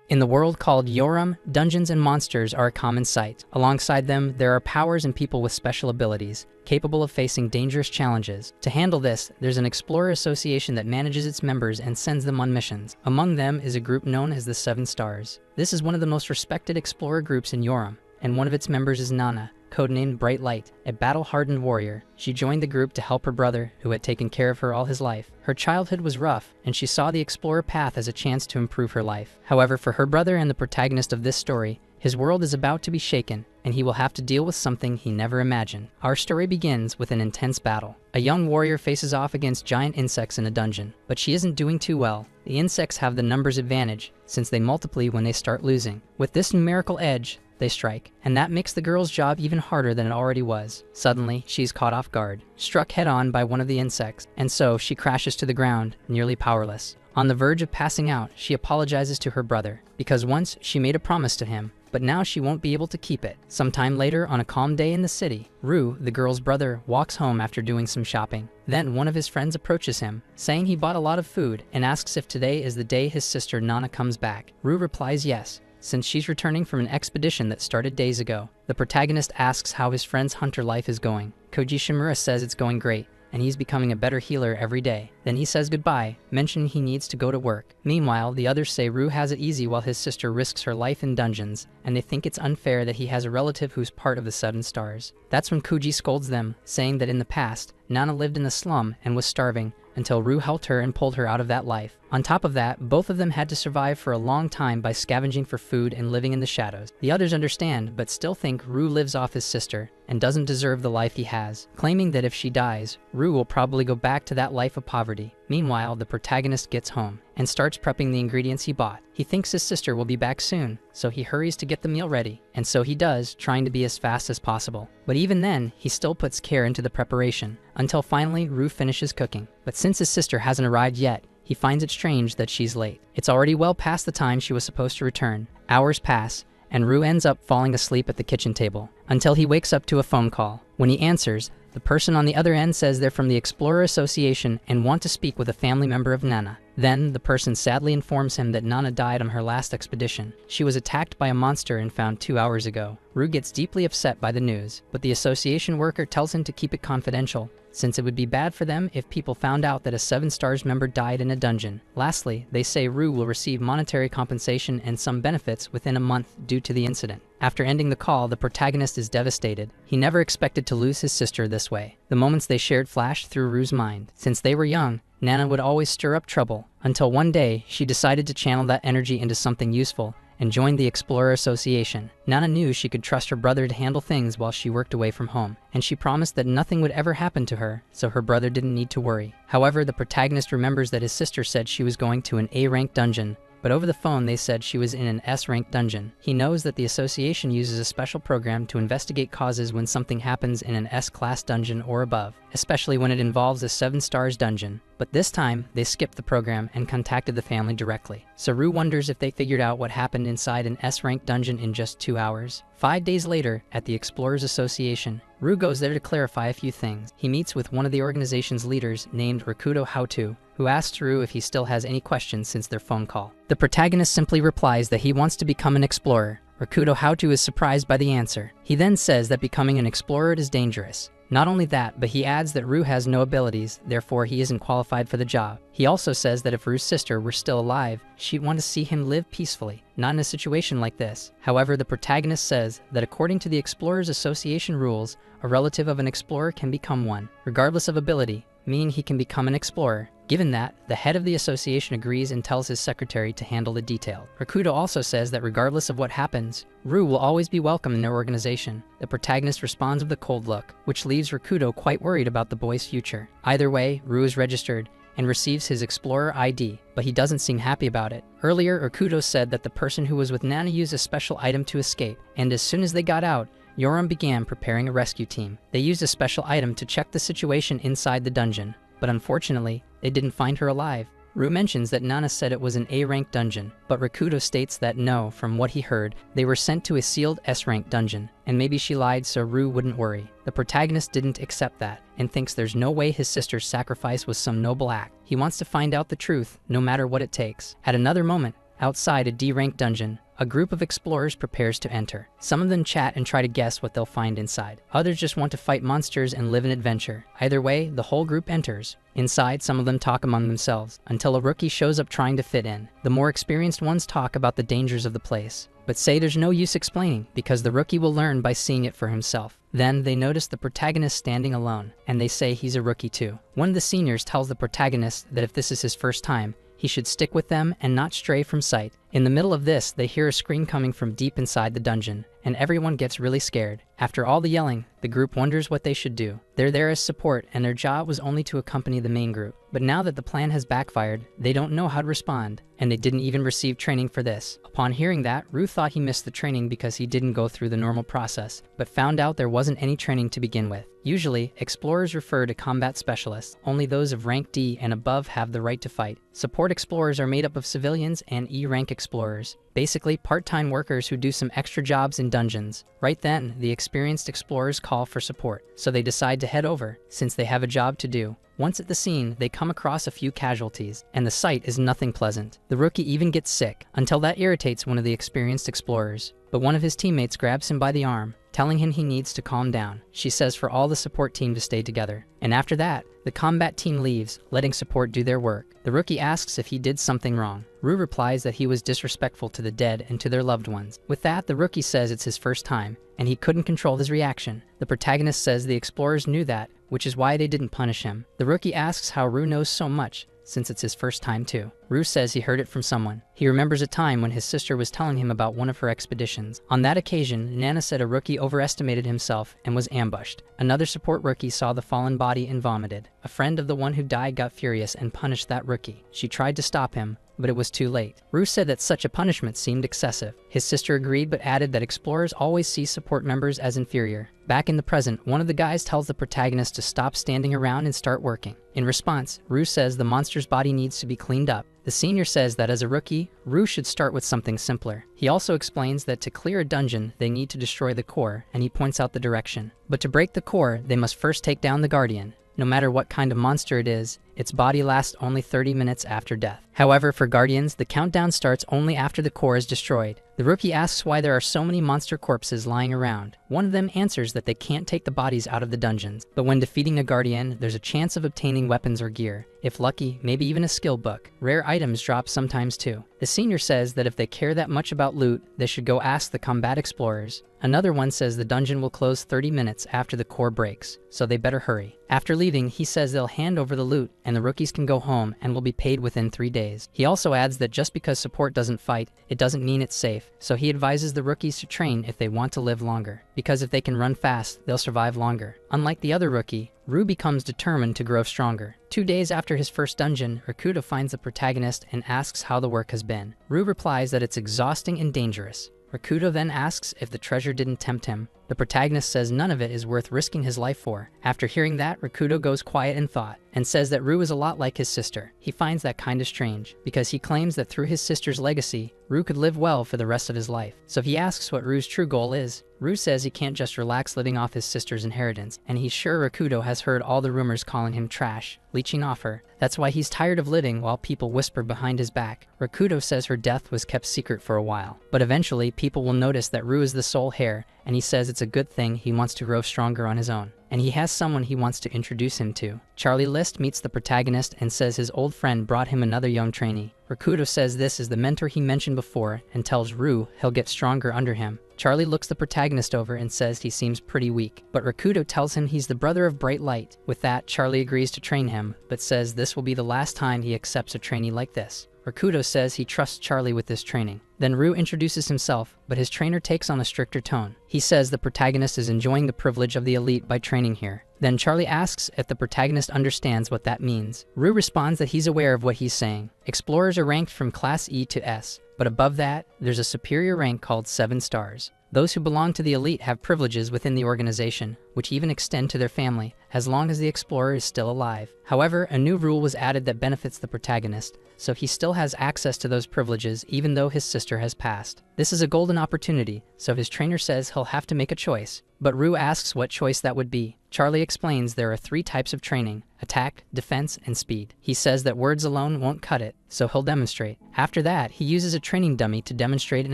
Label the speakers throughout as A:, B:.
A: In the world called Yoram, dungeons and monsters are a common sight. Alongside them, there are powers and people with special abilities, capable of facing dangerous challenges. To handle this, there's an Explorer Association that manages its members and sends them on missions. Among them is a group known as the Seven Stars. This is one of the most respected explorer groups in Yoram, and one of its members is Nana, codenamed Bright Light, a battle-hardened warrior. She joined the group to help her brother, who had taken care of her all his life. Her childhood was rough, and she saw the explorer path as a chance to improve her life. However, for her brother and the protagonist of this story, his world is about to be shaken, and he will have to deal with something he never imagined. Our story begins with an intense battle. A young warrior faces off against giant insects in a dungeon, but she isn't doing too well. The insects have the numbers advantage, since they multiply when they start losing. With this numerical edge, they strike, and that makes the girl's job even harder than it already was. Suddenly, she's caught off guard, struck head-on by one of the insects, and so she crashes to the ground, nearly powerless. On the verge of passing out, she apologizes to her brother, because once she made a promise to him, but now she won't be able to keep it. Sometime later, on a calm day in the city, Ru, the girl's brother, walks home after doing some shopping. Then one of his friends approaches him, saying he bought a lot of food, and asks if today is the day his sister Nana comes back. Ru replies yes, since she's returning from an expedition that started days ago. The protagonist asks how his friend's hunter life is going. Koji Shimura says it's going great, and he's becoming a better healer every day. Then he says goodbye, mentioning he needs to go to work. Meanwhile, the others say Ru has it easy while his sister risks her life in dungeons, and they think it's unfair that he has a relative who's part of the Seven Stars. That's when Koji scolds them, saying that in the past, Nana lived in the slum and was starving, until Ru helped her and pulled her out of that life. On top of that, both of them had to survive for a long time by scavenging for food and living in the shadows. The others understand, but still think Ru lives off his sister and doesn't deserve the life he has, claiming that if she dies, Ru will probably go back to that life of poverty. Meanwhile, the protagonist gets home and starts prepping the ingredients he bought. He thinks his sister will be back soon, so he hurries to get the meal ready. And so he does, trying to be as fast as possible. But even then, he still puts care into the preparation, until finally Ru finishes cooking. But since his sister hasn't arrived yet, he finds it strange that she's late. It's already well past the time she was supposed to return. Hours pass, and Ru ends up falling asleep at the kitchen table, until he wakes up to a phone call. When he answers, the person on the other end says they're from the Explorer Association and want to speak with a family member of Nana. Then, the person sadly informs him that Nana died on her last expedition. She was attacked by a monster and found 2 hours ago. Ru gets deeply upset by the news, but the association worker tells him to keep it confidential, since it would be bad for them if people found out that a Seven Stars member died in a dungeon. Lastly, they say Ru will receive monetary compensation and some benefits within a month due to the incident. After ending the call, the protagonist is devastated. He never expected to lose his sister this way. The moments they shared flashed through Ru's mind. Since they were young, Nana would always stir up trouble, until one day she decided to channel that energy into something useful and joined the Explorer Association. Nana knew she could trust her brother to handle things while she worked away from home, and she promised that nothing would ever happen to her, so her brother didn't need to worry. However, the protagonist remembers that his sister said she was going to an A-rank dungeon, but over the phone they said she was in an S-rank dungeon. He knows that the association uses a special program to investigate causes when something happens in an S-class dungeon or above, especially when it involves a 7 stars dungeon. But this time, they skipped the program and contacted the family directly. So Ru wonders if they figured out what happened inside an S-rank dungeon in just 2 hours. 5 days later, at the Explorers Association, Ru goes there to clarify a few things. He meets with one of the organization's leaders named Rakudo Hautu, who asks Ru if he still has any questions since their phone call. The protagonist simply replies that he wants to become an explorer. Rakudo Hautu is surprised by the answer. He then says that becoming an explorer is dangerous. Not only that, but he adds that Ru has no abilities, therefore he isn't qualified for the job. He also says that if Ru's sister were still alive, she'd want to see him live peacefully, not in a situation like this. However, the protagonist says that according to the Explorers Association rules, a relative of an explorer can become one, regardless of ability, meaning he can become an explorer. Given that, the head of the association agrees and tells his secretary to handle the detail. Rakudo also says that regardless of what happens, Ru will always be welcome in their organization. The protagonist responds with a cold look, which leaves Rakudo quite worried about the boy's future. Either way, Ru is registered and receives his Explorer ID, but he doesn't seem happy about it. Earlier, Rakudo said that the person who was with Nana used a special item to escape, and as soon as they got out, Yoram began preparing a rescue team. They used a special item to check the situation inside the dungeon, but unfortunately, they didn't find her alive. Ru mentions that Nana said it was an A-rank dungeon, but Rakudo states that no, from what he heard, they were sent to a sealed S-rank dungeon, and maybe she lied so Ru wouldn't worry. The protagonist didn't accept that, and thinks there's no way his sister's sacrifice was some noble act. He wants to find out the truth, no matter what it takes. At another moment, Outside a D-rank dungeon, a group of explorers prepares to enter. Some of them chat and try to guess what they'll find inside. Others just want to fight monsters and live an adventure. Either way, the whole group enters. Inside, some of them talk among themselves, until a rookie shows up trying to fit in. The more experienced ones talk about the dangers of the place, but say there's no use explaining, because the rookie will learn by seeing it for himself. Then they notice the protagonist standing alone, and they say he's a rookie too. One of the seniors tells the protagonist that if this is his first time, he should stick with them and not stray from sight. In the middle of this, they hear a scream coming from deep inside the dungeon, and everyone gets really scared. After all the yelling, the group wonders what they should do. They're there as support, and their job was only to accompany the main group. But now that the plan has backfired, they don't know how to respond, and they didn't even receive training for this. Upon hearing that, Rue thought he missed the training because he didn't go through the normal process, but found out there wasn't any training to begin with. Usually, explorers refer to combat specialists. Only those of rank D and above have the right to fight. Support explorers are made up of civilians and E-rank explorers, basically part-time workers who do some extra jobs in dungeons. Right then, the experienced explorers call for support, so they decide to head over, since they have a job to do. Once at the scene, they come across a few casualties, and the sight is nothing pleasant. The rookie even gets sick, until that irritates one of the experienced explorers. But one of his teammates grabs him by the arm, telling him he needs to calm down. She says for all the support team to stay together. And after that, the combat team leaves, letting support do their work. The rookie asks if he did something wrong. Rue replies that he was disrespectful to the dead and to their loved ones. With that, the rookie says it's his first time, and he couldn't control his reaction. The protagonist says the explorers knew that, which is why they didn't punish him. The rookie asks how Rue knows so much, since it's his first time too. Rue says he heard it from someone. He remembers a time when his sister was telling him about one of her expeditions. On that occasion, Nana said a rookie overestimated himself and was ambushed. Another support rookie saw the fallen body and vomited. A friend of the one who died got furious and punished that rookie. She tried to stop him, but it was too late. Rue said that such a punishment seemed excessive. His sister agreed but added that explorers always see support members as inferior. Back in the present, one of the guys tells the protagonist to stop standing around and start working. In response, Rue says the monster's body needs to be cleaned up. The senior says that as a rookie, Rue should start with something simpler. He also explains that to clear a dungeon, they need to destroy the core, and he points out the direction. But to break the core, they must first take down the Guardian. No matter what kind of monster it is, its body lasts only 30 minutes after death. However, for Guardians, the countdown starts only after the core is destroyed. The rookie asks why there are so many monster corpses lying around. One of them answers that they can't take the bodies out of the dungeons, but when defeating a Guardian, there's a chance of obtaining weapons or gear. If lucky, maybe even a skill book. Rare items drop sometimes too. The senior says that if they care that much about loot, they should go ask the combat explorers. Another one says the dungeon will close 30 minutes after the core breaks, so they better hurry. After leaving, he says they'll hand over the loot, and the rookies can go home and will be paid within 3 days. He also adds that just because support doesn't fight, it doesn't mean it's safe, so he advises the rookies to train if they want to live longer, because if they can run fast, they'll survive longer. Unlike the other rookie, Rue becomes determined to grow stronger. 2 days after his first dungeon, Rakuto finds the protagonist and asks how the work has been. Rue replies that it's exhausting and dangerous. Rakuto then asks if the treasure didn't tempt him. The protagonist says none of it is worth risking his life for. After hearing that, Rakuto goes quiet in thought and says that Rue is a lot like his sister. He finds that kinda strange, because he claims that through his sister's legacy, Rue could live well for the rest of his life. So he asks what Rue's true goal is. Rue says he can't just relax living off his sister's inheritance, and he's sure Rakuto has heard all the rumors calling him trash, leeching off her. That's why he's tired of living while people whisper behind his back. Rakuto says her death was kept secret for a while, but eventually people will notice that Rue is the sole heir, and he says it's a good thing he wants to grow stronger on his own. And he has someone he wants to introduce him to. Charlie List meets the protagonist and says his old friend brought him another young trainee. Rakuto says this is the mentor he mentioned before and tells Rue he'll get stronger under him. Charlie looks the protagonist over and says he seems pretty weak, but Rakuto tells him he's the brother of Bright Light. With that, Charlie agrees to train him, but says this will be the last time he accepts a trainee like this. Rakuto says he trusts Charlie with this training. Then Rue introduces himself, but his trainer takes on a stricter tone. He says the protagonist is enjoying the privilege of the elite by training here. Then Charlie asks if the protagonist understands what that means. Rue responds that he's aware of what he's saying. Explorers are ranked from Class E to S, but above that, there's a superior rank called 7 stars. Those who belong to the elite have privileges within the organization, which even extend to their family, as long as the explorer is still alive. However, a new rule was added that benefits the protagonist, so he still has access to those privileges even though his sister has passed. This is a golden opportunity, so his trainer says he'll have to make a choice. But Rue asks what choice that would be. Charlie explains there are 3 types of training: attack, defense, and speed. He says that words alone won't cut it, so he'll demonstrate. After that, he uses a training dummy to demonstrate an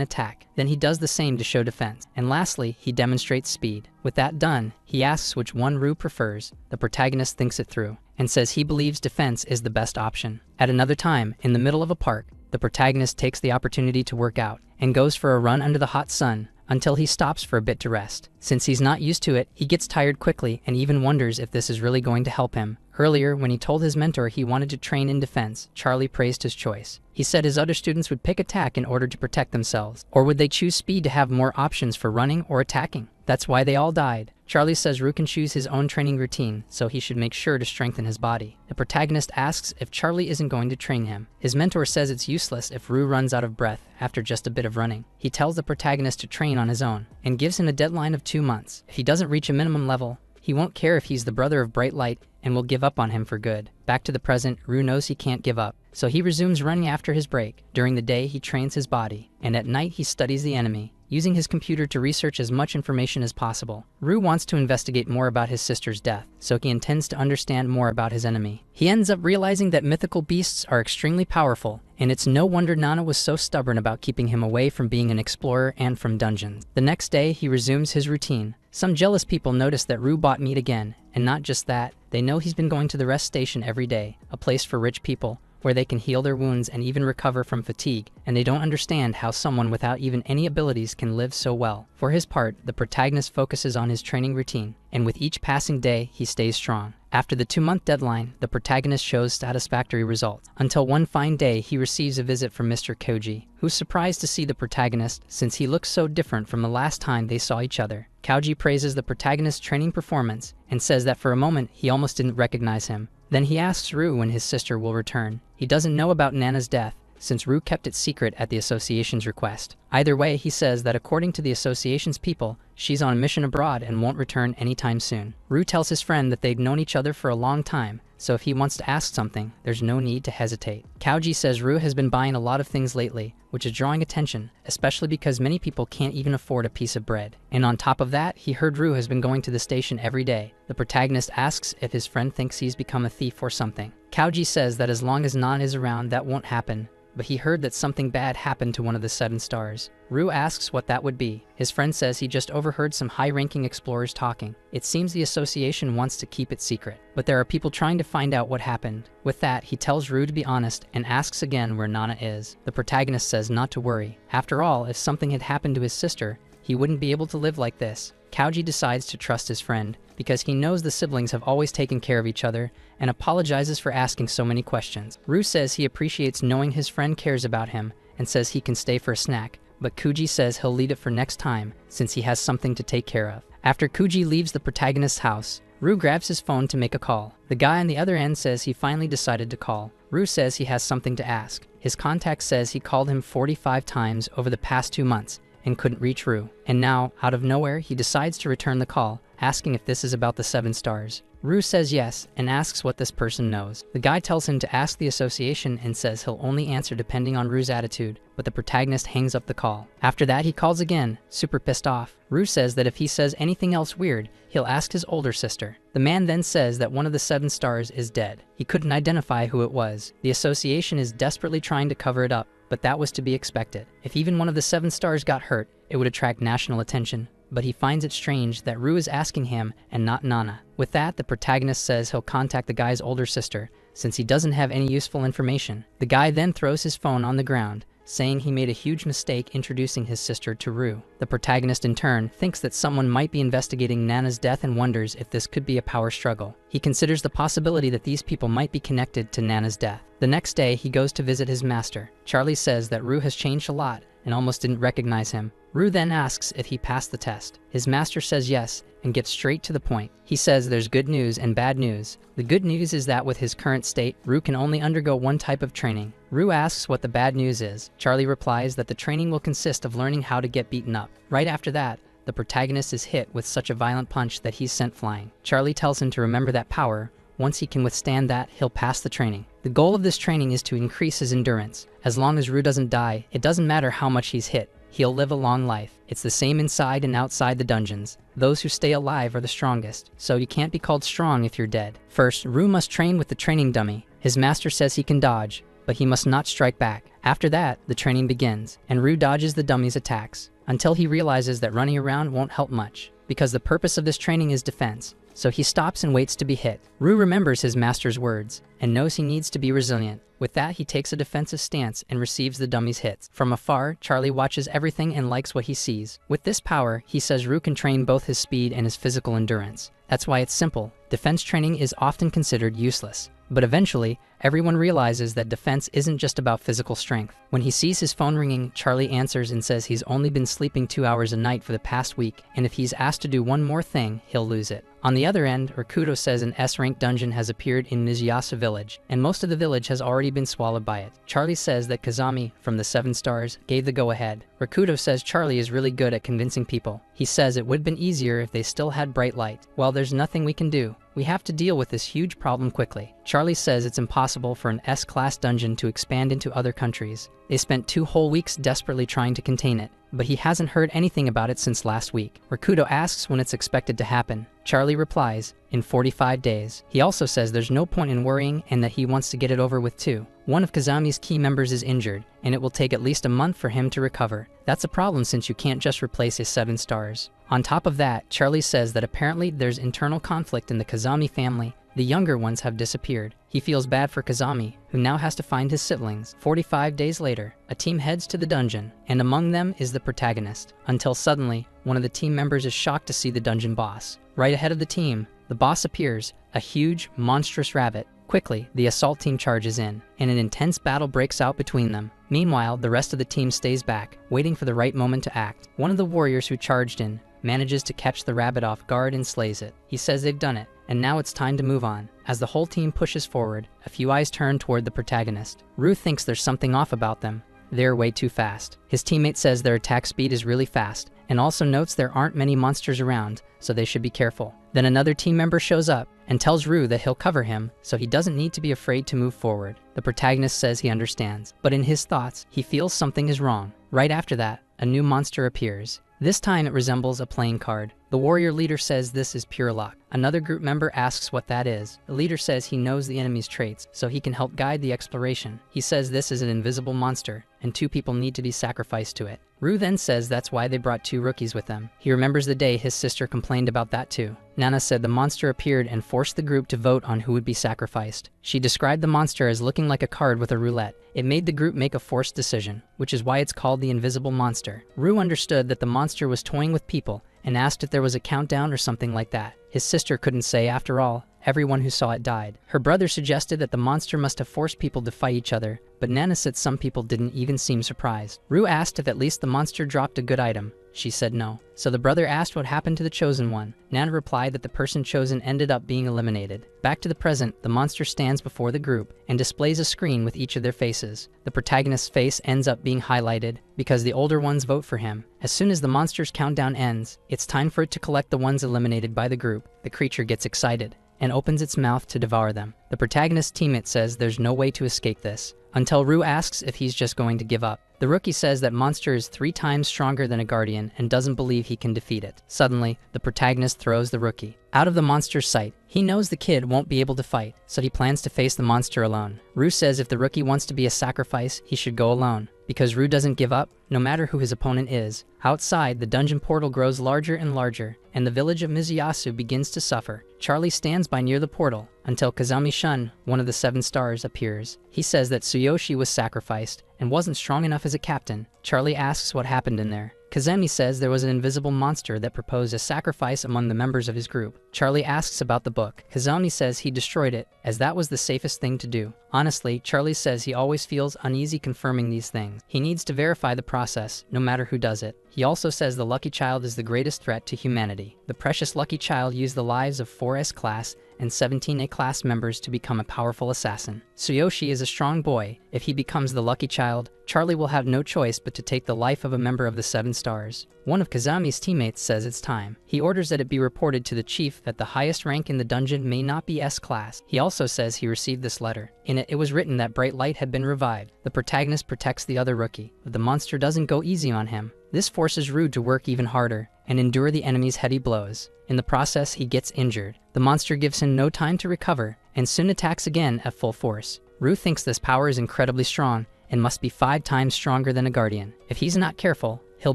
A: attack. Then he does the same to show defense. And lastly, he demonstrates speed. With that done, he asks which one Rue prefers. The protagonist thinks it through and says he believes defense is the best option. At another time, in the middle of a park, the protagonist takes the opportunity to work out and goes for a run under the hot sun until he stops for a bit to rest. Since he's not used to it, he gets tired quickly and even wonders if this is really going to help him. Earlier, when he told his mentor he wanted to train in defense, Charlie praised his choice. He said his other students would pick attack in order to protect themselves, or would they choose speed to have more options for running or attacking? That's why they all died. Charlie says Rue can choose his own training routine, so he should make sure to strengthen his body. The protagonist asks if Charlie isn't going to train him. His mentor says it's useless if Rue runs out of breath after just a bit of running. He tells the protagonist to train on his own and gives him a deadline of 2 months. If he doesn't reach a minimum level, he won't care if he's the brother of Bright Light and will give up on him for good. Back to the present, Rue knows he can't give up, so he resumes running after his break. During the day, he trains his body, and at night he studies the enemy, using his computer to research as much information as possible. Rue wants to investigate more about his sister's death, so he intends to understand more about his enemy. He ends up realizing that mythical beasts are extremely powerful, and it's no wonder Nana was so stubborn about keeping him away from being an explorer and from dungeons. The next day, he resumes his routine. Some jealous people notice that Rue bought meat again, and not just that, they know he's been going to the rest station every day, a place for rich people, where they can heal their wounds and even recover from fatigue, and they don't understand how someone without even any abilities can live so well. For his part, the protagonist focuses on his training routine, and with each passing day, he stays strong. After the 2-month deadline, the protagonist shows satisfactory results, until one fine day he receives a visit from Mr. Koji, who's surprised to see the protagonist since he looks so different from the last time they saw each other. Koji praises the protagonist's training performance and says that for a moment he almost didn't recognize him. Then he asks Rue when his sister will return. He doesn't know about Nana's death, since Rue kept it secret at the association's request. Either way, he says that according to the association's people, she's on a mission abroad and won't return anytime soon. Rue tells his friend that they've known each other for a long time, so if he wants to ask something, there's no need to hesitate. Koji says Rue has been buying a lot of things lately, which is drawing attention, especially because many people can't even afford a piece of bread. And on top of that, he heard Rue has been going to the station every day. The protagonist asks if his friend thinks he's become a thief or something. Koji says that as long as Nan is around, that won't happen, but he heard that something bad happened to one of the 7 stars. Rue asks what that would be. His friend says he just overheard some high-ranking explorers talking. It seems the association wants to keep it secret, but there are people trying to find out what happened. With that, he tells Rue to be honest and asks again where Nana is. The protagonist says not to worry. After all, if something had happened to his sister, he wouldn't be able to live like this. Koji decides to trust his friend, because he knows the siblings have always taken care of each other, and apologizes for asking so many questions. Rue says he appreciates knowing his friend cares about him, and says he can stay for a snack, but Kuji says he'll leave it for next time, since he has something to take care of. After Kuji leaves the protagonist's house, Rue grabs his phone to make a call. The guy on the other end says he finally decided to call. Rue says he has something to ask. His contact says he called him 45 times over the past 2 months, and couldn't reach Rue. And now, out of nowhere, he decides to return the call, asking if this is about the 7 stars. Rue says yes, and asks what this person knows. The guy tells him to ask the association and says he'll only answer depending on Rue's attitude, but the protagonist hangs up the call. After that, he calls again, super pissed off. Rue says that if he says anything else weird, he'll ask his older sister. The man then says that one of the 7 stars is dead. He couldn't identify who it was. The association is desperately trying to cover it up, but that was to be expected. If even one of the 7 stars got hurt, it would attract national attention. But he finds it strange that Rue is asking him and not Nana. With that, the protagonist says he'll contact the guy's older sister, since he doesn't have any useful information. The guy then throws his phone on the ground, saying he made a huge mistake introducing his sister to Rue. The protagonist in turn thinks that someone might be investigating Nana's death and wonders if this could be a power struggle. He considers the possibility that these people might be connected to Nana's death. The next day, he goes to visit his master. Charlie says that Rue has changed a lot and almost didn't recognize him. Rue then asks if he passed the test. His master says yes, and gets straight to the point. He says there's good news and bad news. The good news is that with his current state, Rue can only undergo one type of training. Rue asks what the bad news is. Charlie replies that the training will consist of learning how to get beaten up. Right after that, the protagonist is hit with such a violent punch that he's sent flying. Charlie tells him to remember that power. Once he can withstand that, he'll pass the training. The goal of this training is to increase his endurance. As long as Rue doesn't die, it doesn't matter how much he's hit. he'll live a long life. It's the same inside and outside the dungeons. Those who stay alive are the strongest, so you can't be called strong if you're dead. First, Rue must train with the training dummy. His master says he can dodge, but he must not strike back. After that, the training begins, and Rue dodges the dummy's attacks, until he realizes that running around won't help much, because the purpose of this training is defense. So he stops and waits to be hit. Rue remembers his master's words, and knows he needs to be resilient. With that, he takes a defensive stance and receives the dummy's hits. From afar, Charlie watches everything and likes what he sees. With this power, he says Rue can train both his speed and his physical endurance. That's why it's simple. Defense training is often considered useless. But eventually, everyone realizes that defense isn't just about physical strength. When he sees his phone ringing, Charlie answers and says he's only been sleeping 2 hours a night for the past week, and if he's asked to do one more thing, he'll lose it. On the other end, Rakuto says an S-rank dungeon has appeared in Mizuyasu village, and most of the village has already been swallowed by it. Charlie says that Kazami, from the 7 stars, gave the go-ahead. Rakuto says Charlie is really good at convincing people. He says it would have been easier if they still had bright light. Well, there's nothing we can do. We have to deal with this huge problem quickly. Charlie says it's impossible for an S-class dungeon to expand into other countries. They spent 2 whole weeks desperately trying to contain it, but he hasn't heard anything about it since last week. Rakuto asks when it's expected to happen. Charlie replies, in 45 days. He also says there's no point in worrying and that he wants to get it over with too. One of Kazami's key members is injured, and it will take at least a month for him to recover. That's a problem since you can't just replace his 7 stars. On top of that, Charlie says that apparently there's internal conflict in the Kazami family. The younger ones have disappeared. He feels bad for Kazami, who now has to find his siblings. 45 days later, a team heads to the dungeon, and among them is the protagonist. Until suddenly, one of the team members is shocked to see the dungeon boss. Right ahead of the team, the boss appears, a huge, monstrous rabbit. Quickly, the assault team charges in, and an intense battle breaks out between them. Meanwhile, the rest of the team stays back, waiting for the right moment to act. One of the warriors who charged in manages to catch the rabbit off guard and slays it. He says they've done it, and now it's time to move on. As the whole team pushes forward, a few eyes turn toward the protagonist. Rue thinks there's something off about them. They're way too fast. His teammate says their attack speed is really fast, and also notes there aren't many monsters around, so they should be careful. Then another team member shows up and tells Rue that he'll cover him, so he doesn't need to be afraid to move forward. The protagonist says he understands, but in his thoughts, he feels something is wrong. Right after that, a new monster appears. This time it resembles a playing card. The warrior leader says this is pure luck. Another group member asks what that is. The leader says he knows the enemy's traits, so he can help guide the exploration. He says this is an invisible monster, and 2 people need to be sacrificed to it. Rue then says that's why they brought 2 rookies with them. He remembers the day his sister complained about that too. Nana said the monster appeared and forced the group to vote on who would be sacrificed. She described the monster as looking like a card with a roulette. It made the group make a forced decision, which is why it's called the invisible monster. Rue understood that the monster was toying with people and asked if there was a countdown or something like that. His sister couldn't say, after all, everyone who saw it died. Her brother suggested that the monster must have forced people to fight each other, but Nana said some people didn't even seem surprised. Rue asked if at least the monster dropped a good item. She said no. So the brother asked what happened to the chosen one. Nana replied that the person chosen ended up being eliminated. Back to the present, the monster stands before the group and displays a screen with each of their faces. The protagonist's face ends up being highlighted because the older ones vote for him. As soon as the monster's countdown ends, it's time for it to collect the ones eliminated by the group. The creature gets excited and opens its mouth to devour them. The protagonist's teammate says there's no way to escape this, until Rue asks if he's just going to give up. The rookie says that monster is 3 times stronger than a guardian and doesn't believe he can defeat it. Suddenly, the protagonist throws the rookie out of the monster's sight. He knows the kid won't be able to fight, so he plans to face the monster alone. Rue says if the rookie wants to be a sacrifice, he should go alone, because Rue doesn't give up, no matter who his opponent is. Outside, the dungeon portal grows larger and larger, and the village of Mizuyasu begins to suffer. Charlie stands by near the portal until Kazami-shun, one of the 7 stars, appears. He says that Tsuyoshi was sacrificed and wasn't strong enough as a captain. Charlie asks what happened in there. Kazami says there was an invisible monster that proposed a sacrifice among the members of his group. Charlie asks about the book. Kazami says he destroyed it, as that was the safest thing to do. Honestly, Charlie says he always feels uneasy confirming these things. He needs to verify the process, no matter who does it. He also says the Lucky Child is the greatest threat to humanity. The precious Lucky Child used the lives of 4S class and 17 A-class members to become a powerful assassin. Tsuyoshi is a strong boy. If he becomes the lucky child, Charlie will have no choice but to take the life of a member of the 7 stars. One of Kazami's teammates says it's time. He orders that it be reported to the chief that the highest rank in the dungeon may not be S-class. He also says he received this letter. In it was written that Bright Light had been revived. The protagonist protects the other rookie, but the monster doesn't go easy on him. This forces Rue to work even harder and endure the enemy's heavy blows. In the process, he gets injured. The monster gives him no time to recover and soon attacks again at full force. Rue thinks this power is incredibly strong and must be 5 times stronger than a guardian. If he's not careful, he'll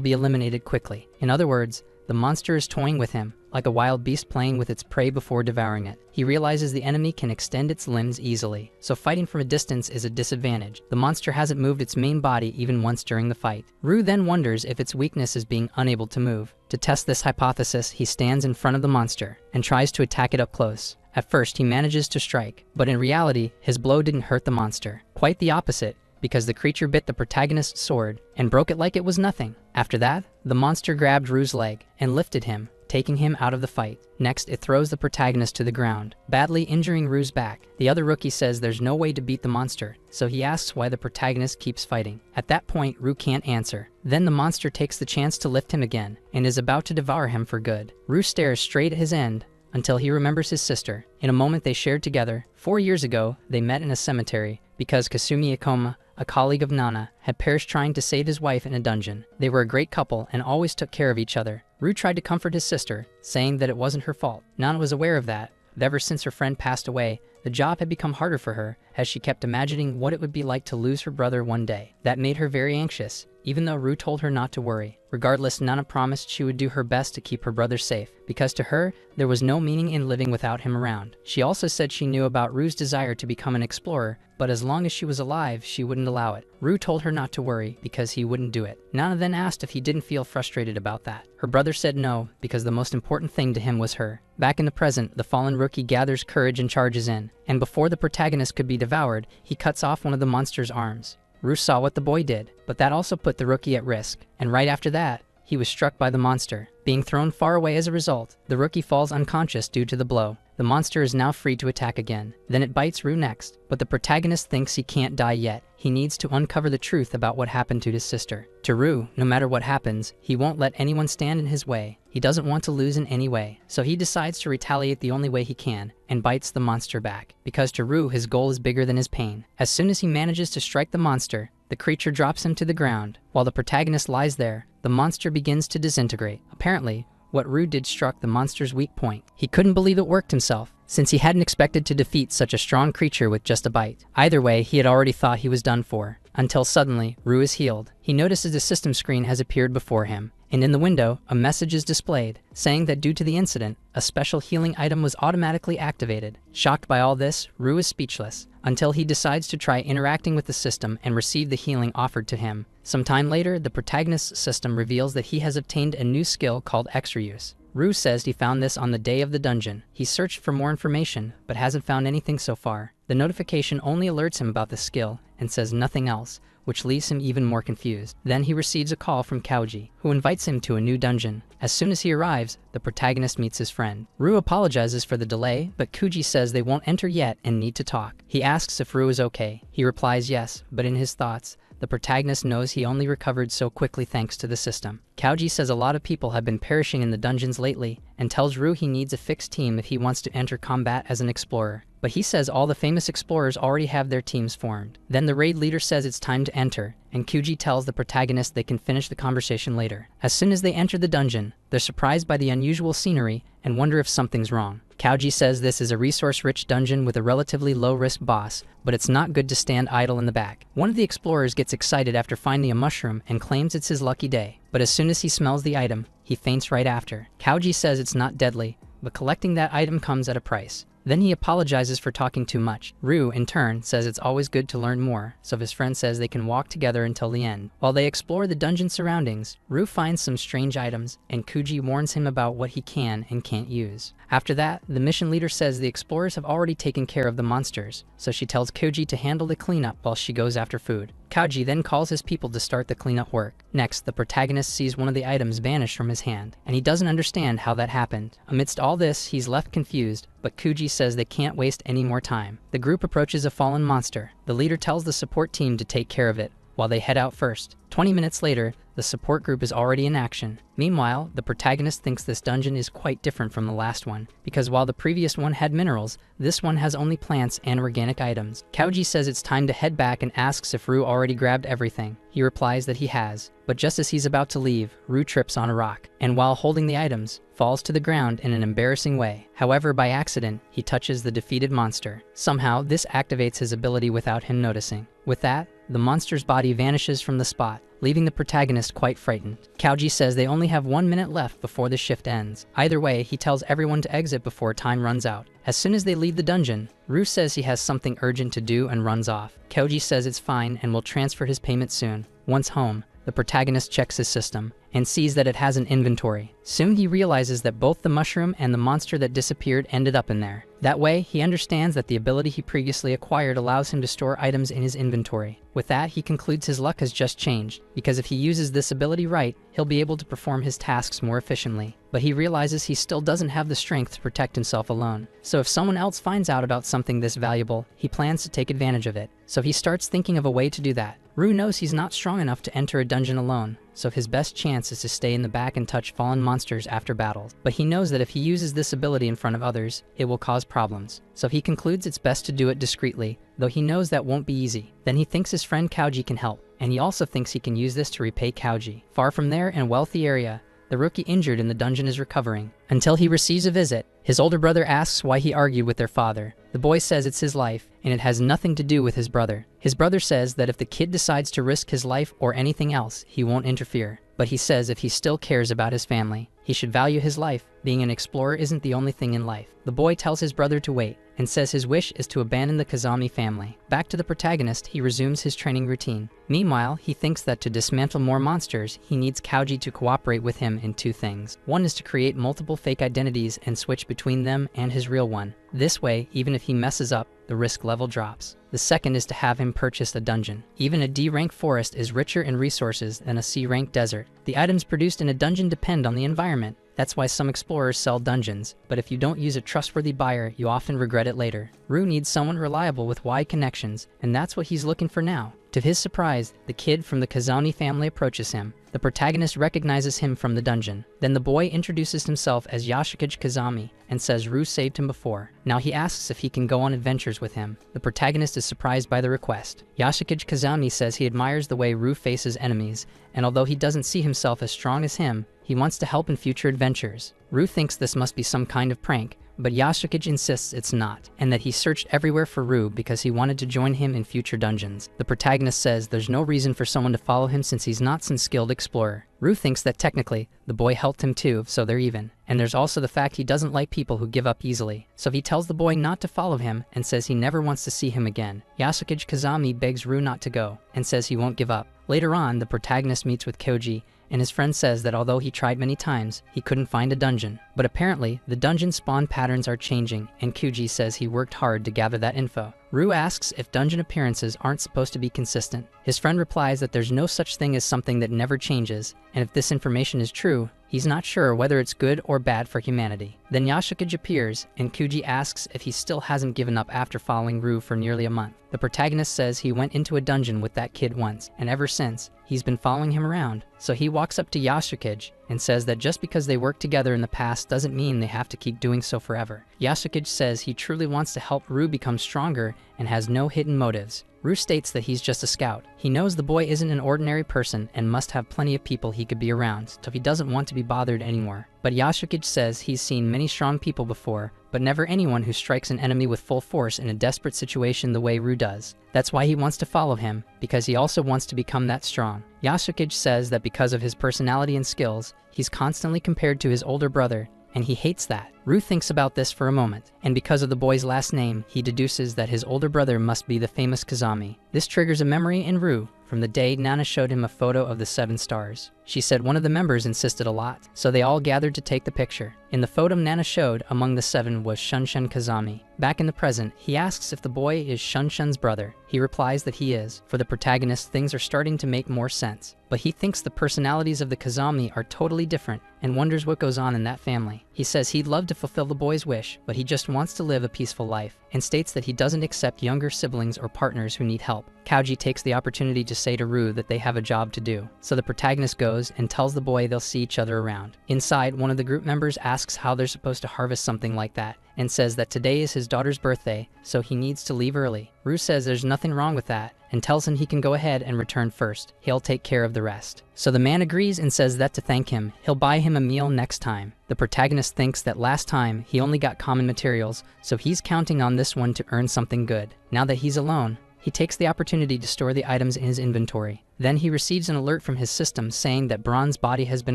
A: be eliminated quickly. In other words, the monster is toying with him, like a wild beast playing with its prey before devouring it. He realizes the enemy can extend its limbs easily, so fighting from a distance is a disadvantage. The monster hasn't moved its main body even once during the fight. Rue then wonders if its weakness is being unable to move. To test this hypothesis, he stands in front of the monster and tries to attack it up close. At first, he manages to strike, but in reality, his blow didn't hurt the monster. Quite the opposite, because the creature bit the protagonist's sword and broke it like it was nothing. After that, the monster grabbed Rue's leg and lifted him, taking him out of the fight. Next, it throws the protagonist to the ground, badly injuring Rue's back. The other rookie says there's no way to beat the monster, so he asks why the protagonist keeps fighting. At that point, Rue can't answer. Then the monster takes the chance to lift him again and is about to devour him for good. Rue stares straight at his end until he remembers his sister. In a moment they shared together. 4 years ago, they met in a cemetery because Kasumi Ikoma, a colleague of Nana, had perished trying to save his wife in a dungeon. They were a great couple and always took care of each other. Rue tried to comfort his sister, saying that it wasn't her fault. Nana was aware of that, but ever since her friend passed away, the job had become harder for her as she kept imagining what it would be like to lose her brother one day. That made her very anxious, even though Rue told her not to worry. Regardless, Nana promised she would do her best to keep her brother safe, because to her, there was no meaning in living without him around. She also said she knew about Rue's desire to become an explorer, but as long as she was alive, she wouldn't allow it. Rue told her not to worry because he wouldn't do it. Nana then asked if he didn't feel frustrated about that. Her brother said no, because the most important thing to him was her. Back in the present, the fallen rookie gathers courage and charges in, and before the protagonist could be devoured, he cuts off one of the monster's arms. Rue saw what the boy did, but that also put the rookie at risk, and right after that, he was struck by the monster. Being thrown far away as a result, the rookie falls unconscious due to the blow. The monster is now free to attack again. Then it bites Rue next, but the protagonist thinks he can't die yet. He needs to uncover the truth about what happened to his sister. To Rue, no matter what happens, he won't let anyone stand in his way. He doesn't want to lose in any way, so he decides to retaliate the only way he can, and bites the monster back. Because to Rue, his goal is bigger than his pain. As soon as he manages to strike the monster, the creature drops him to the ground. While the protagonist lies there, the monster begins to disintegrate. Apparently, what Rue did struck the monster's weak point. He couldn't believe it worked himself, since he hadn't expected to defeat such a strong creature with just a bite. Either way, he had already thought he was done for, until suddenly, Rue is healed. He notices a system screen has appeared before him, and in the window, a message is displayed, saying that due to the incident, a special healing item was automatically activated. Shocked by all this, Rue is speechless, until he decides to try interacting with the system and receive the healing offered to him. Some time later, the protagonist's system reveals that he has obtained a new skill called Extra Use. Rue says he found this on the day of the dungeon. He searched for more information, but hasn't found anything so far. The notification only alerts him about the skill and says nothing else, which leaves him even more confused. Then he receives a call from Kauji, who invites him to a new dungeon. As soon as he arrives, the protagonist meets his friend. Rue apologizes for the delay, but Kuji says they won't enter yet and need to talk. He asks if Rue is okay. He replies yes, but in his thoughts, the protagonist knows he only recovered so quickly thanks to the system. Kauji says a lot of people have been perishing in the dungeons lately, and tells Rue he needs a fixed team if he wants to enter combat as an explorer. But he says all the famous explorers already have their teams formed. Then the raid leader says it's time to enter, and Kuji tells the protagonist they can finish the conversation later. As soon as they enter the dungeon, they're surprised by the unusual scenery and wonder if something's wrong. Kauji says this is a resource-rich dungeon with a relatively low-risk boss, but it's not good to stand idle in the back. One of the explorers gets excited after finding a mushroom and claims it's his lucky day, but as soon as he smells the item, he faints right after. Kauji says it's not deadly, but collecting that item comes at a price. Then he apologizes for talking too much. Rue, in turn, says it's always good to learn more, so his friend says they can walk together until the end. While they explore the dungeon surroundings, Rue finds some strange items, and Kuji warns him about what he can and can't use. After that, the mission leader says the explorers have already taken care of the monsters, so she tells Kuji to handle the cleanup while she goes after food. Kauji then calls his people to start the cleanup work. Next, the protagonist sees one of the items vanish from his hand, and he doesn't understand how that happened. Amidst all this, he's left confused, but Kuji says they can't waste any more time. The group approaches a fallen monster. The leader tells the support team to take care of it, while they head out first. 20 minutes later, the support group is already in action. Meanwhile, the protagonist thinks this dungeon is quite different from the last one, because while the previous one had minerals, this one has only plants and organic items. Kauji says it's time to head back and asks if Rue already grabbed everything. He replies that he has, but just as he's about to leave, Rue trips on a rock, and while holding the items, falls to the ground in an embarrassing way. However, by accident, he touches the defeated monster. Somehow, this activates his ability without him noticing. With that, the monster's body vanishes from the spot, leaving the protagonist quite frightened. Kauji says they only have 1 minute left before the shift ends. Either way, he tells everyone to exit before time runs out. As soon as they leave the dungeon, Rue says he has something urgent to do and runs off. Kauji says it's fine and will transfer his payment soon. Once home, the protagonist checks his system and sees that it has an inventory. Soon he realizes that both the mushroom and the monster that disappeared ended up in there. That way, he understands that the ability he previously acquired allows him to store items in his inventory. With that, he concludes his luck has just changed, because if he uses this ability right, he'll be able to perform his tasks more efficiently. But he realizes he still doesn't have the strength to protect himself alone. So if someone else finds out about something this valuable, he plans to take advantage of it. So he starts thinking of a way to do that. Rue knows he's not strong enough to enter a dungeon alone, so his best chance is to stay in the back and touch fallen monsters after battles. But he knows that if he uses this ability in front of others, it will cause problems. So he concludes it's best to do it discreetly, though he knows that won't be easy. Then he thinks his friend Kauji can help, and he also thinks he can use this to repay Kauji. Far from there, in a wealthy area, the rookie injured in the dungeon is recovering, until he receives a visit. His older brother asks why he argued with their father. The boy says it's his life, and it has nothing to do with his brother. His brother says that if the kid decides to risk his life or anything else, he won't interfere. But he says if he still cares about his family, he should value his life. Being an explorer isn't the only thing in life. The boy tells his brother to wait, and says his wish is to abandon the Kazami family. Back to the protagonist, he resumes his training routine. Meanwhile, he thinks that to dismantle more monsters, he needs Kauji to cooperate with him in 2 things. One is to create multiple fake identities and switch between them and his real one. This way, even if he messes up, the risk level drops. The second is to have him purchase a dungeon. Even a D-rank forest is richer in resources than a C-rank desert. The items produced in a dungeon depend on the environment. That's why some explorers sell dungeons, but if you don't use a trustworthy buyer, you often regret it later. Rue needs someone reliable with wide connections, and that's what he's looking for now. To his surprise, the kid from the Kazami family approaches him. The protagonist recognizes him from the dungeon. Then the boy introduces himself as Yashukage Kazami and says Rue saved him before. Now he asks if he can go on adventures with him. The protagonist is surprised by the request. Yashukage Kazami says he admires the way Rue faces enemies, and although he doesn't see himself as strong as him, he wants to help in future adventures. Rue thinks this must be some kind of prank, but Yashukage insists it's not, and that he searched everywhere for Rue because he wanted to join him in future dungeons. The protagonist says there's no reason for someone to follow him since he's not some skilled explorer. Rue thinks that technically, the boy helped him too, so they're even. And there's also the fact he doesn't like people who give up easily. So he tells the boy not to follow him and says he never wants to see him again. Yashukage Kazami begs Rue not to go and says he won't give up. Later on, the protagonist meets with Koji, and his friend says that although he tried many times, he couldn't find a dungeon. But apparently, the dungeon spawn patterns are changing, and Kuji says he worked hard to gather that info. Rue asks if dungeon appearances aren't supposed to be consistent. His friend replies that there's no such thing as something that never changes, and if this information is true, he's not sure whether it's good or bad for humanity. Then Yashukage appears, and Kuji asks if he still hasn't given up after following Rue for nearly a month. The protagonist says he went into a dungeon with that kid once, and ever since, he's been following him around. So he walks up to Yashukage and says that just because they worked together in the past doesn't mean they have to keep doing so forever. Yashukage says he truly wants to help Rue become stronger and has no hidden motives. Rue states that he's just a scout. He knows the boy isn't an ordinary person and must have plenty of people he could be around, so he doesn't want to be bothered anymore. But Yashukage says he's seen many strong people before, but never anyone who strikes an enemy with full force in a desperate situation the way Rue does. That's why he wants to follow him, because he also wants to become that strong. Yashukage says that because of his personality and skills, he's constantly compared to his older brother, and he hates that. Rue thinks about this for a moment, and because of the boy's last name, he deduces that his older brother must be the famous Kazami. This triggers a memory in Rue from the day Nana showed him a photo of the 7 stars. She said one of the members insisted a lot, so they all gathered to take the picture. In the photo Nana showed, among the 7 was Shunshin Kazami. Back in the present, he asks if the boy is Shunshin's brother. He replies that he is. For the protagonist, things are starting to make more sense, but he thinks the personalities of the Kazami are totally different and wonders what goes on in that family. He says he'd love to fulfill the boy's wish, but he just wants to live a peaceful life, and states that he doesn't accept younger siblings or partners who need help. Kaoji takes the opportunity to say to Ru that they have a job to do, so the protagonist goes and tells the boy they'll see each other around. Inside, one of the group members asks how they're supposed to harvest something like that, and says that today is his daughter's birthday, so he needs to leave early. Ru says there's nothing wrong with that, and tells him he can go ahead and return first. He'll take care of the rest. So the man agrees and says that to thank him, he'll buy him a meal next time. The protagonist thinks that last time he only got common materials, so he's counting on this one to earn something good. Now that he's alone, he takes the opportunity to store the items in his inventory. Then he receives an alert from his system saying that Bronze Body has been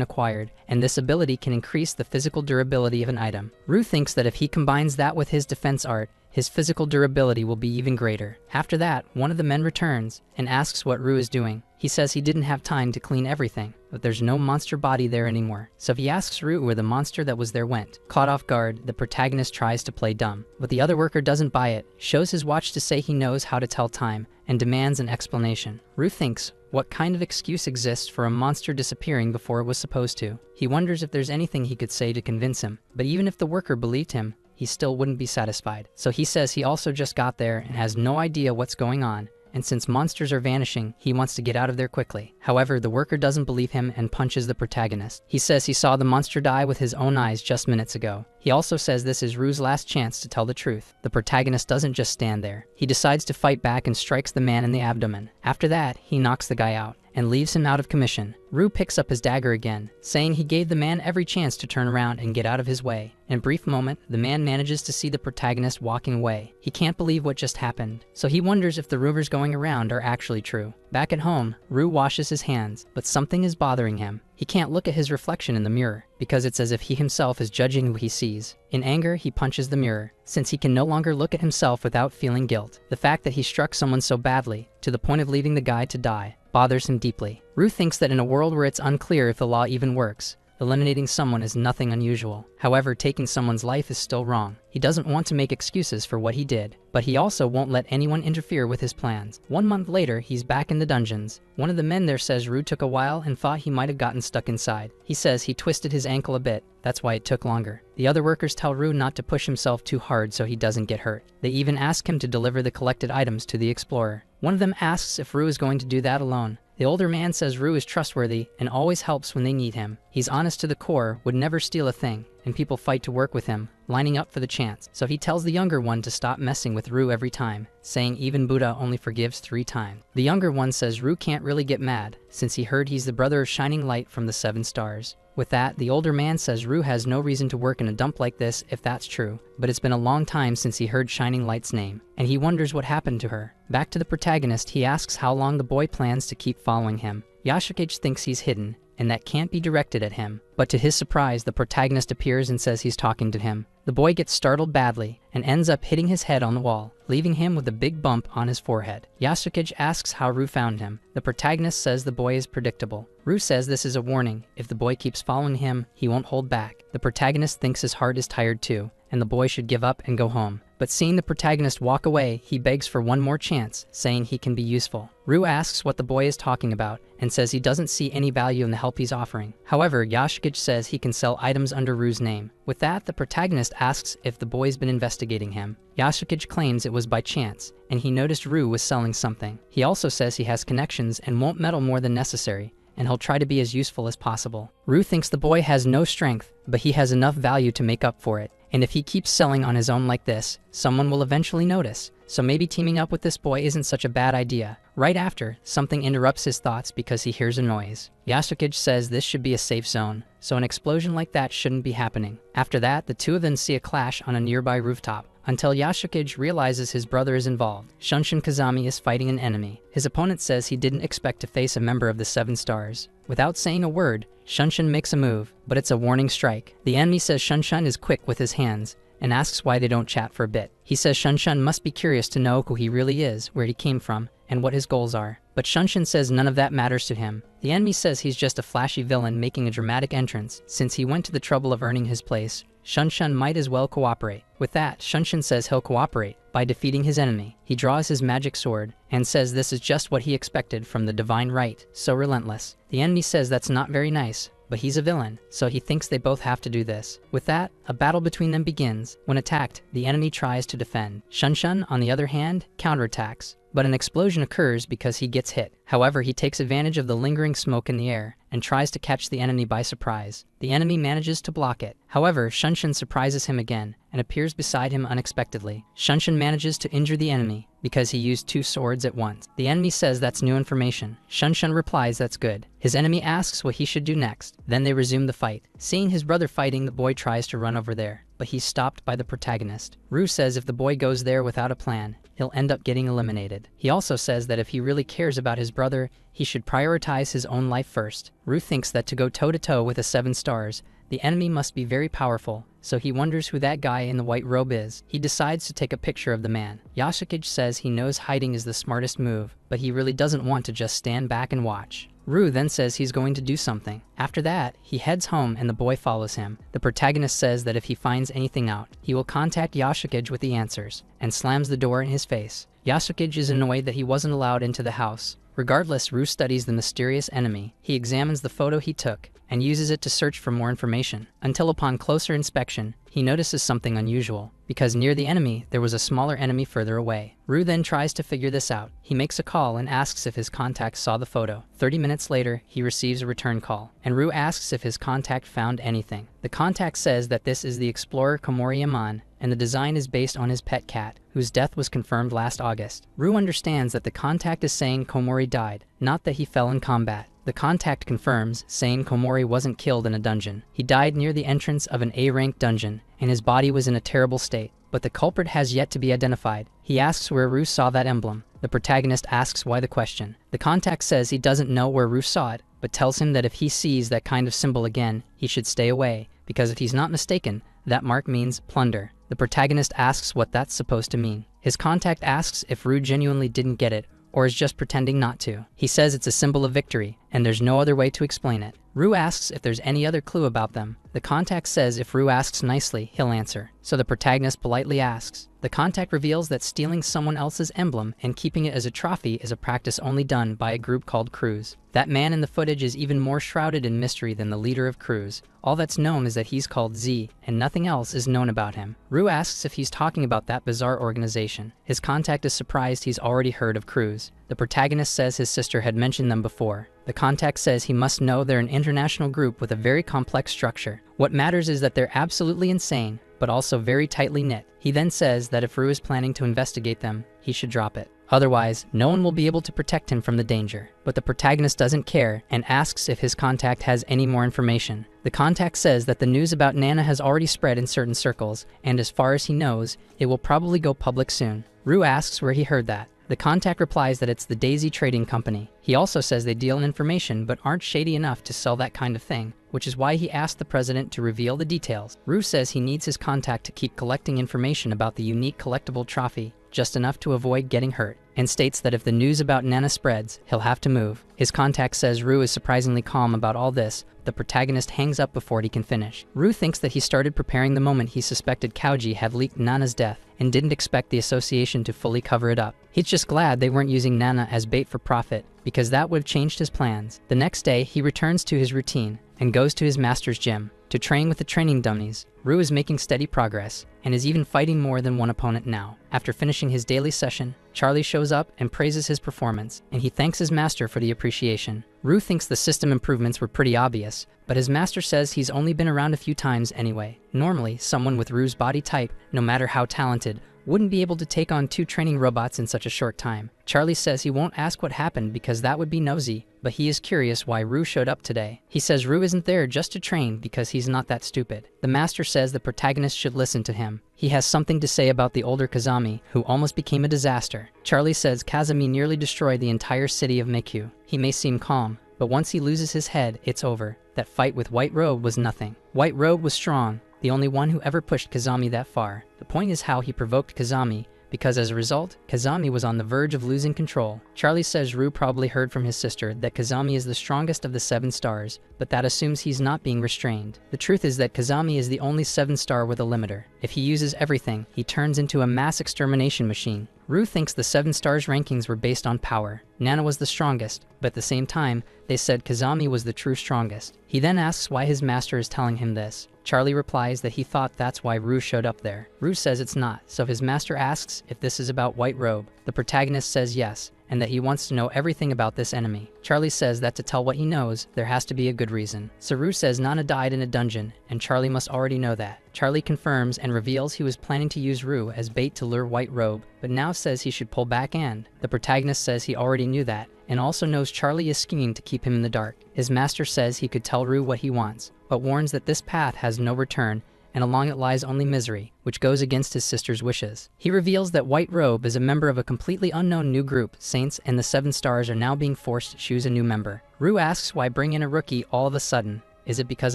A: acquired, and this ability can increase the physical durability of an item. Ru thinks that if he combines that with his defense art, his physical durability will be even greater. After that, one of the men returns and asks what Ru is doing. He says he didn't have time to clean everything, but there's no monster body there anymore. So he asks Ru where the monster that was there went. Caught off guard, the protagonist tries to play dumb, but the other worker doesn't buy it, shows his watch to say he knows how to tell time, and demands an explanation. Ru thinks, what kind of excuse exists for a monster disappearing before it was supposed to? He wonders if there's anything he could say to convince him, but even if the worker believed him, he still wouldn't be satisfied. So he says he also just got there and has no idea what's going on, and since monsters are vanishing, he wants to get out of there quickly. However, the worker doesn't believe him and punches the protagonist. He says he saw the monster die with his own eyes just minutes ago. He also says this is Ru's last chance to tell the truth. The protagonist doesn't just stand there. He decides to fight back and strikes the man in the abdomen. After that, he knocks the guy out and leaves him out of commission. Ru picks up his dagger again, saying he gave the man every chance to turn around and get out of his way. In a brief moment, the man manages to see the protagonist walking away. He can't believe what just happened, so he wonders if the rumors going around are actually true. Back at home, Ru washes his hands, but something is bothering him. He can't look at his reflection in the mirror, because it's as if he himself is judging who he sees. In anger, he punches the mirror, since he can no longer look at himself without feeling guilt. The fact that he struck someone so badly, to the point of leaving the guy to die, bothers him deeply. Ru thinks that in a world where it's unclear if the law even works, eliminating someone is nothing unusual. However, taking someone's life is still wrong. He doesn't want to make excuses for what he did, but he also won't let anyone interfere with his plans. 1 month later, he's back in the dungeons. One of the men there says Ru took a while and thought he might have gotten stuck inside. He says he twisted his ankle a bit, that's why it took longer. The other workers tell Ru not to push himself too hard so he doesn't get hurt. They even ask him to deliver the collected items to the explorer. One of them asks if Ru is going to do that alone. The older man says Ru is trustworthy and always helps when they need him. He's honest to the core, would never steal a thing, and people fight to work with him, lining up for the chance. So he tells the younger one to stop messing with Ru every time, saying even Buddha only forgives 3 times. The younger one says Ru can't really get mad, since he heard he's the brother of Shining Light from the 7 stars. With that, the older man says Ru has no reason to work in a dump like this if that's true, but it's been a long time since he heard Shining Light's name, and he wonders what happened to her. Back to the protagonist, he asks how long the boy plans to keep following him. Yashukage thinks he's hidden, and that can't be directed at him. But to his surprise, the protagonist appears and says he's talking to him. The boy gets startled badly and ends up hitting his head on the wall, leaving him with a big bump on his forehead. Yashukage asks how Ru found him. The protagonist says the boy is predictable. Ru says this is a warning. If the boy keeps following him, he won't hold back. The protagonist thinks his heart is tired too, and the boy should give up and go home. But seeing the protagonist walk away, he begs for one more chance, saying he can be useful. Ru asks what the boy is talking about, and says he doesn't see any value in the help he's offering. However, Yashukage says he can sell items under Ru's name. With that, the protagonist asks if the boy's been investigating him. Yashukage claims it was by chance, and he noticed Ru was selling something. He also says he has connections and won't meddle more than necessary, and he'll try to be as useful as possible. Ru thinks the boy has no strength, but he has enough value to make up for it. And if he keeps selling on his own like this, someone will eventually notice. So maybe teaming up with this boy isn't such a bad idea. Right after, something interrupts his thoughts because he hears a noise. Yashukage says this should be a safe zone, so an explosion like that shouldn't be happening. After that, the two of them see a clash on a nearby rooftop, until Yashukage realizes his brother is involved. Shunshin Kazami is fighting an enemy. His opponent says he didn't expect to face a member of the 7 stars. Without saying a word, Shunshin makes a move, but it's a warning strike. The enemy says Shunshin is quick with his hands, and asks why they don't chat for a bit. He says Shunshin must be curious to know who he really is, where he came from, and what his goals are. But Shunshin says none of that matters to him. The enemy says he's just a flashy villain making a dramatic entrance. Since he went to the trouble of earning his place, Shunshin might as well cooperate. With that, Shunshin says he'll cooperate by defeating his enemy. He draws his magic sword and says this is just what he expected from the divine right, so relentless. The enemy says that's not very nice, but he's a villain, so he thinks they both have to do this. With that, a battle between them begins. When attacked, the enemy tries to defend. Shanhan, on the other hand, counterattacks, but an explosion occurs because he gets hit. However, he takes advantage of the lingering smoke in the air and tries to catch the enemy by surprise. The enemy manages to block it. However, Shunshin surprises him again and appears beside him unexpectedly. Shunshin manages to injure the enemy because he used 2 swords at once. The enemy says that's new information. Shunshin replies that's good. His enemy asks what he should do next. Then they resume the fight. Seeing his brother fighting, the boy tries to run over there, but he's stopped by the protagonist. Rue says if the boy goes there without a plan, he'll end up getting eliminated. He also says that if he really cares about his brother, he should prioritize his own life first. Rue thinks that to go toe-to-toe with a 7 stars, the enemy must be very powerful, so he wonders who that guy in the white robe is. He decides to take a picture of the man. Yashukage says he knows hiding is the smartest move, but he really doesn't want to just stand back and watch. Rue then says he's going to do something. After that, he heads home and the boy follows him. The protagonist says that if he finds anything out, he will contact Yashukage with the answers, and slams the door in his face. Yashukage is annoyed that he wasn't allowed into the house. Regardless, Rue studies the mysterious enemy. He examines the photo he took and uses it to search for more information, until upon closer inspection, he notices something unusual, because near the enemy, there was a smaller enemy further away. Rue then tries to figure this out. He makes a call and asks if his contact saw the photo. 30 minutes later, he receives a return call, and Rue asks if his contact found anything. The contact says that this is the explorer Komori Yaman, and the design is based on his pet cat, whose death was confirmed last August. Rue understands that the contact is saying Komori died, not that he fell in combat. The contact confirms, saying Komori wasn't killed in a dungeon. He died near the entrance of an A-rank dungeon, and his body was in a terrible state. But the culprit has yet to be identified. He asks where Rue saw that emblem. The protagonist asks why the question. The contact says he doesn't know where Rue saw it, but tells him that if he sees that kind of symbol again, he should stay away, because if he's not mistaken, that mark means plunder. The protagonist asks what that's supposed to mean. His contact asks if Rue genuinely didn't get it, or is just pretending not to. He says it's a symbol of victory, and there's no other way to explain it. Rue asks if there's any other clue about them. The contact says if Rue asks nicely, he'll answer. So the protagonist politely asks. The contact reveals that stealing someone else's emblem and keeping it as a trophy is a practice only done by a group called Crews. That man in the footage is even more shrouded in mystery than the leader of Crews. All that's known is that he's called Z, and nothing else is known about him. Rue asks if he's talking about that bizarre organization. His contact is surprised he's already heard of Crews. The protagonist says his sister had mentioned them before. The contact says he must know they're an international group with a very complex structure. What matters is that they're absolutely insane, but also very tightly knit. He then says that if Rue is planning to investigate them, he should drop it. Otherwise, no one will be able to protect him from the danger. But the protagonist doesn't care and asks if his contact has any more information. The contact says that the news about Nana has already spread in certain circles, and as far as he knows, it will probably go public soon. Rue asks where he heard that. The contact replies that it's the Daisy Trading Company. He also says they deal in information but aren't shady enough to sell that kind of thing, which is why he asked the president to reveal the details. Rue says he needs his contact to keep collecting information about the unique collectible trophy, just enough to avoid getting hurt, and states that if the news about Nana spreads, he'll have to move. His contact says Rue is surprisingly calm about all this. The protagonist hangs up before he can finish. Rue thinks that he started preparing the moment he suspected Kauji had leaked Nana's death, and didn't expect the association to fully cover it up. He's just glad they weren't using Nana as bait for profit, because that would have changed his plans. The next day, he returns to his routine, and goes to his master's gym to train with the training dummies. Rue is making steady progress, and is even fighting more than one opponent now. After finishing his daily session, Charlie shows up and praises his performance, and he thanks his master for the appreciation. Rue thinks the system improvements were pretty obvious, but his master says he's only been around a few times anyway. Normally, someone with Rue's body type, no matter how talented, wouldn't be able to take on 2 training robots in such a short time. Charlie says he won't ask what happened because that would be nosy, but he is curious why Rue showed up today. He says Rue isn't there just to train because he's not that stupid. The master says the protagonist should listen to him. He has something to say about the older Kazami, who almost became a disaster. Charlie says Kazami nearly destroyed the entire city of Meikyu. He may seem calm, but once he loses his head, it's over. That fight with White Robe was nothing. White Robe was strong, the only one who ever pushed Kazami that far. The point is how he provoked Kazami, because as a result, Kazami was on the verge of losing control. Charlie says Rue probably heard from his sister that Kazami is the strongest of the 7 stars, but that assumes he's not being restrained. The truth is that Kazami is the only 7 star with a limiter. If he uses everything, he turns into a mass extermination machine. Rue thinks the 7 stars rankings were based on power. Nana was the strongest, but at the same time, they said Kazami was the true strongest. He then asks why his master is telling him this. Charlie replies that he thought that's why Rue showed up there. Rue says it's not, so his master asks if this is about White Robe. The protagonist says yes, and that he wants to know everything about this enemy. Charlie says that to tell what he knows, there has to be a good reason. So Rue says Nana died in a dungeon, and Charlie must already know that. Charlie confirms and reveals he was planning to use Rue as bait to lure White Robe, but now says he should pull back, and the protagonist says he already knew that, and also knows Charlie is scheming to keep him in the dark. His master says he could tell Rue what he wants, but warns that this path has no return, and along it lies only misery, which goes against his sister's wishes. He reveals that White Robe is a member of a completely unknown new group. Saints and the 7 stars are now being forced to choose a new member. Rue asks why bring in a rookie all of a sudden. Is it because